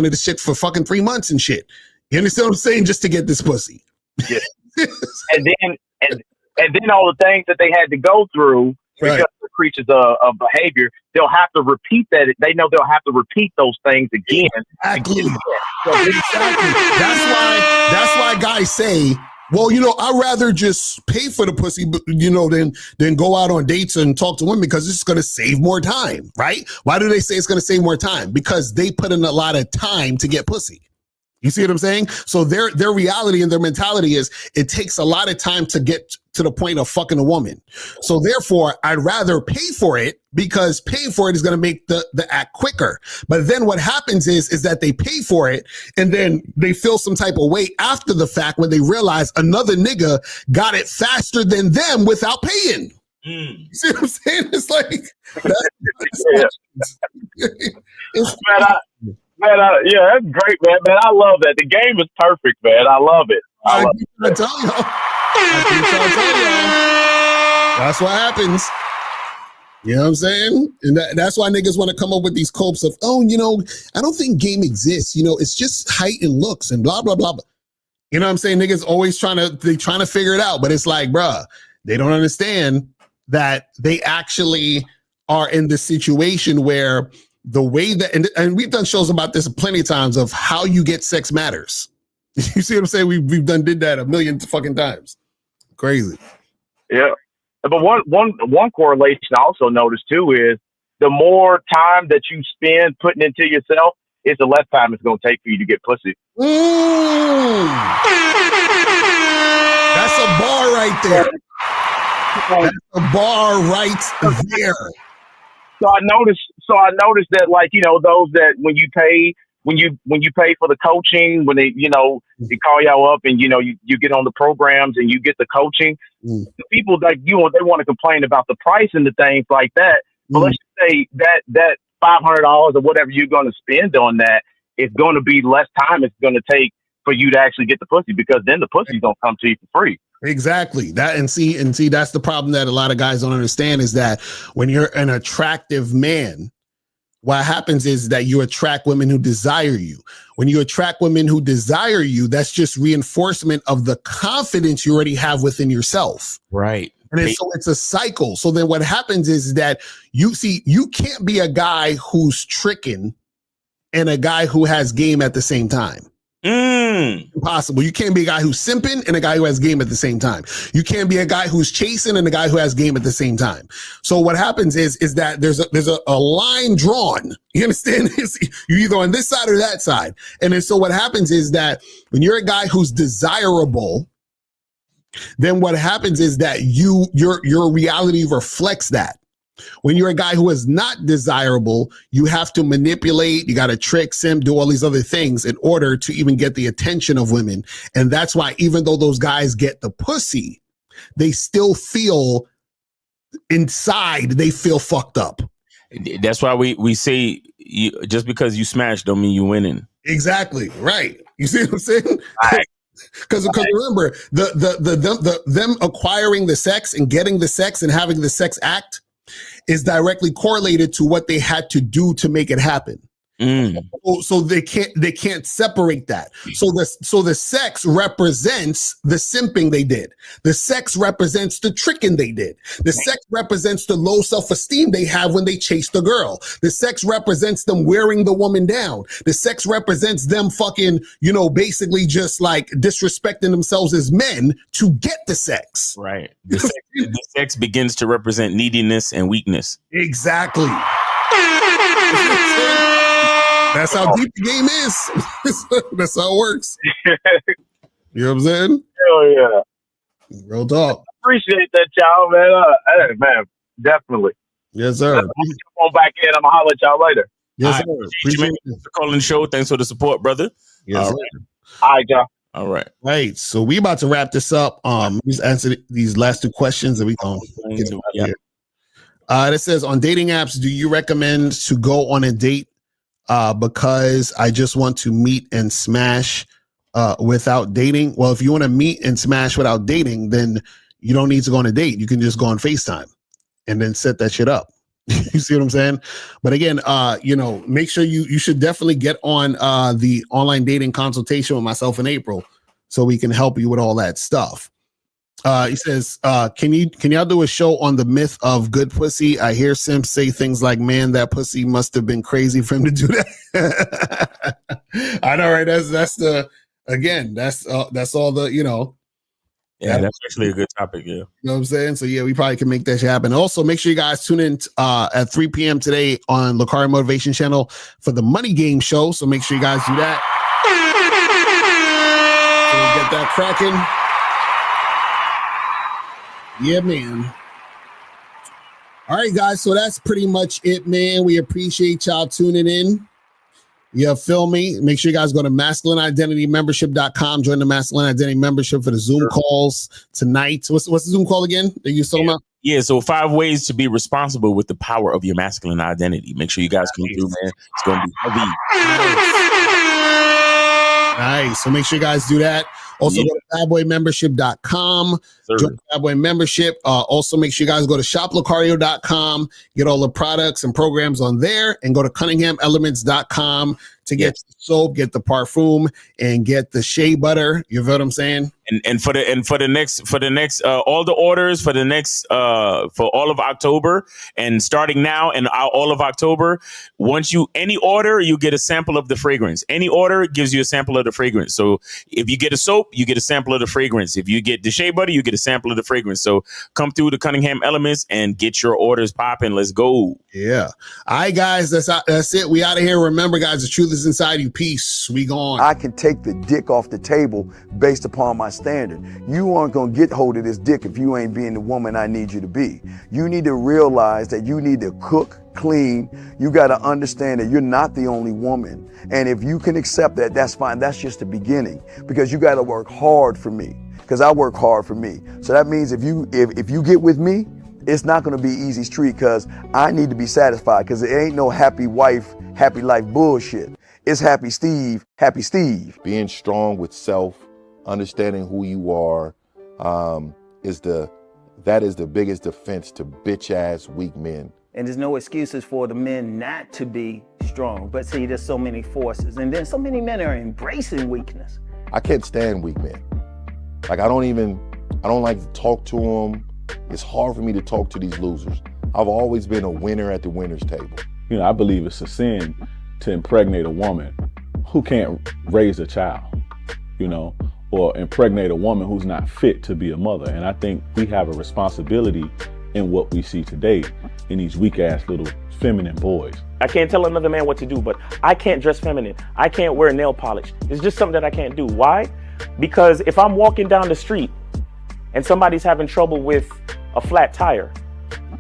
O: to this shit for fucking 3 months and shit. You understand what I'm saying? Just to get this pussy.
S: Yeah. and then all the things that they had to go through because they're creatures of behavior, they'll have to repeat that. They know they'll have to repeat those things again.
O: Exactly. That's why guys say, well, you know, I'd rather just pay for the pussy, you know, than go out on dates and talk to women because it's going to save more time, right? Why do they say it's going to save more time? Because they put in a lot of time to get pussy. You see what I'm saying? So their reality and their mentality is it takes a lot of time to get to the point of fucking a woman. So therefore, I'd rather pay for it because paying for it is going to make the act quicker. But then what happens is that they pay for it and then they feel some type of way after the fact when they realize another nigga got it faster than them without paying. You see what I'm saying? It's like,
S: yeah, that's great, man. Man, I love that. The game is perfect, man. I love it. I
O: tell y'all. That's what happens. You know what I'm saying? And that's why niggas want to come up with these copes of, oh, you know, I don't think game exists. You know, it's just height and looks and blah, blah, blah. You know what I'm saying? Niggas always trying to figure it out. But it's like, bruh, they don't understand that they actually are in the situation where the way that, and we've done shows about this plenty of times of how you get sex matters. You see what I'm saying? We've did that a million fucking times. Crazy.
S: Yeah. But one correlation I also noticed too is the more time that you spend putting into yourself, it's the less time it's going to take for you to get pussy.
O: That's a bar right there. That's a bar right there.
S: So I noticed that, like, you know, those that when you pay for the coaching, when they, you know, they call y'all up and, you know, you get on the programs and you get the coaching, the people like you, they want to complain about the price and the things like that. But let's just say that $500 or whatever you're going to spend on that is going to be less time it's going to take for you to actually get the pussy, because then the pussy's going to come to you for free.
O: Exactly. That and see that's the problem that a lot of guys don't understand, is that when you're an attractive man, what happens is that you attract women who desire you. When you attract women who desire you, that's just reinforcement of the confidence you already have within yourself.
L: Right.
O: And so it's a cycle. So then what happens is that you can't be a guy who's tricking and a guy who has game at the same time. Impossible. You can't be a guy who's simping and a guy who has game at the same time. You can't be a guy who's chasing and a guy who has game at the same time. So what happens is that there's a line drawn. You understand? You're either on this side or that side. And then so what happens is that when you're a guy who's desirable, then what happens is that your reality reflects that. When you're a guy who is not desirable, you have to manipulate, you got to trick, simp, do all these other things in order to even get the attention of women. And that's why even though those guys get the pussy, they still feel inside, they feel fucked up.
L: That's why we say just because you smash don't mean you winning.
O: Exactly. Right. You see what I'm saying? Because remember, them acquiring the sex and getting the sex and having the sex act is directly correlated to what they had to do to make it happen. So they can't separate that. So the sex represents the simping they did. The sex represents the tricking they did. The sex represents the low self-esteem they have when they chase the girl. The sex represents them wearing the woman down. The sex represents them fucking, basically just like disrespecting themselves as men to get the sex.
L: Right. The sex begins to represent neediness and weakness.
O: Exactly. That's how deep the game is. That's how it works. You know what I'm saying?
S: Hell yeah.
O: Real talk.
S: Appreciate that, y'all, man. Hey, man, definitely.
O: Yes, sir.
S: Come on back in. I'm going to holler at y'all later.
O: Yes, sir.
L: Appreciate you for calling the show. Thanks for the support, brother.
O: Yes,
L: All
O: sir.
L: right.
S: All right, y'all.
L: All right.
O: Right. So we about to wrap this up. Just answer these last two questions and we gonna get out of here. It says, on dating apps, do you recommend to go on a date because I just want to meet and smash without dating? Well, if you want to meet and smash without dating, then you don't need to go on a date. You can just go on FaceTime and then set that shit up. You see what I'm saying? But again, make sure you should definitely get on the online dating consultation with myself in April so we can help you with all that stuff. He says, can y'all do a show on the myth of good pussy? I hear simps say things like, man, that pussy must have been crazy for him to do that. I know, right? That's all the,
L: Yeah, that's actually a good topic. Yeah.
O: You know what I'm saying? So yeah, we probably can make that shit happen. Also, make sure you guys tune in at 3 p.m. today on Locario Motivation Channel for the Money Game Show. So make sure you guys do that. So we get that cracking. Yeah, man. All right, guys. So that's pretty much it, man. We appreciate y'all tuning in. You feel me? Make sure you guys go to masculineidentitymembership.com. Join the Masculine Identity Membership for the Zoom calls tonight. What's the Zoom call again that you talking about?
L: Yeah, so 5 ways to be responsible with the power of your masculine identity. Make sure you guys come through, man. It's going to be heavy.
O: Nice. So make sure you guys do that. Also, go to badboymembership.com. Join the Bad Boy Membership. Also, make sure you guys go to shoplocario.com. Get all the products and programs on there. And go to cunninghamelements.com to get the soap, get the parfum, and get the shea butter. You know what I'm saying?
L: And for the next all the orders for the next for all of October and starting now and all of October, any order, you get a sample of the fragrance. Any order gives you a sample of the fragrance. So if you get a soap, you get a sample of the fragrance. If you get the shea butter, you get a sample of the fragrance. So come through the Cunningham Elements and get your orders popping. Let's go.
O: Yeah. All right, guys. That's it. We out of here. Remember, guys, the truth is inside you. Peace. We gone.
A: I can take the dick off the table based upon my standard. You aren't going to get hold of this dick if you ain't being the woman I need you to be. You need to realize that you need to cook, clean. You got to understand that you're not the only woman. And if you can accept that, that's fine. That's just the beginning, because you got to work hard for me, because I work hard for me. So that means if you get with me, it's not going to be easy street, because I need to be satisfied, because it ain't no happy wife, happy life bullshit. It's happy Steve, happy Steve.
B: Being strong with self, understanding who you are, is the biggest defense to bitch ass weak men.
C: And there's no excuses for the men not to be strong. But see, there's so many forces, and then so many men are embracing weakness.
B: I can't stand weak men. Like I don't like to talk to them. It's hard for me to talk to these losers. I've always been a winner at the winner's table.
D: I believe it's a sin to impregnate a woman who can't raise a child, or impregnate a woman who's not fit to be a mother. And I think we have a responsibility in what we see today in these weak ass little feminine boys.
E: I can't tell another man what to do, but I can't dress feminine. I can't wear nail polish. It's just something that I can't do. Why? Because if I'm walking down the street and somebody's having trouble with a flat tire,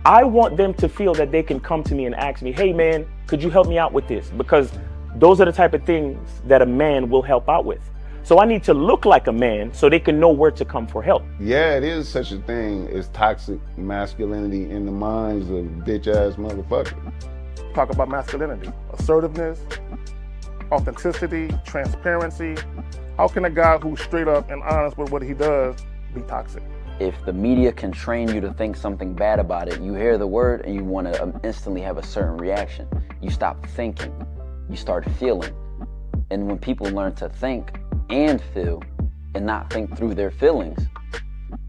E: I want them to feel that they can come to me and ask me, hey man, could you help me out with this? Because those are the type of things that a man will help out with. So I need to look like a man so they can know where to come for help.
F: Yeah, it is such a thing as toxic masculinity in the minds of bitch ass motherfuckers.
G: Talk about masculinity, assertiveness, authenticity, transparency. How can a guy who's straight up and honest with what he does be toxic?
H: If the media can train you to think something bad about it, you hear the word and you want to instantly have a certain reaction. You stop thinking, you start feeling. And when people learn to think and feel and not think through their feelings,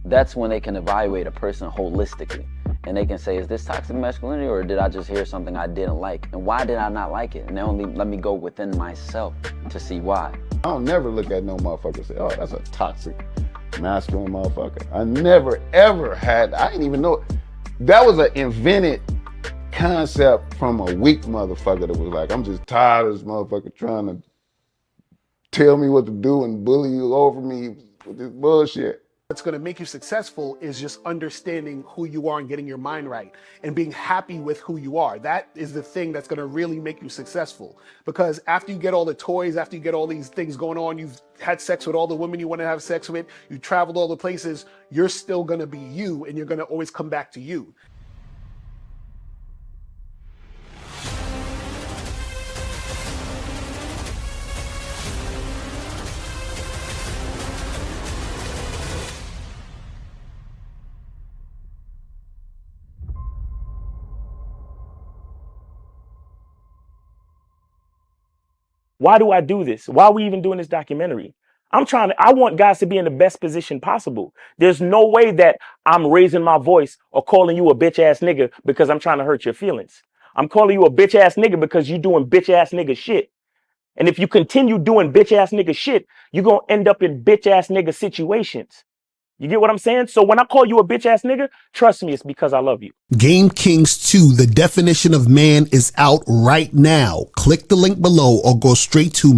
H: that's when they can evaluate a person holistically. And they can say, is this toxic masculinity, or did I just hear something I didn't like? And why did I not like it? And only let me go within myself to see why.
F: I don't never look at no motherfucker and say, oh, that's a toxic masculine motherfucker. I never ever had, I didn't even know, that was an invented concept from a weak motherfucker that was like, I'm just tired of this motherfucker trying to tell me what to do and bully you over me with this bullshit.
I: What's going to make you successful is just understanding who you are and getting your mind right and being happy with who you are. That is the thing that's going to really make you successful. Because after you get all the toys, after you get all these things going on, you've had sex with all the women you want to have sex with, you traveled all the places, you're still going to be you, and you're going to always come back to you.
E: Why do I do this? Why are we even doing this documentary? I want guys to be in the best position possible. There's no way that I'm raising my voice or calling you a bitch ass nigga because I'm trying to hurt your feelings. I'm calling you a bitch ass nigga because you're doing bitch ass nigga shit. And if you continue doing bitch ass nigga shit, you're going to end up in bitch ass nigga situations. You get what I'm saying? So when I call you a bitch ass nigga, trust me, it's because I love you.
J: Game Kings 2, the definition of man, is out right now. Click the link below or go straight to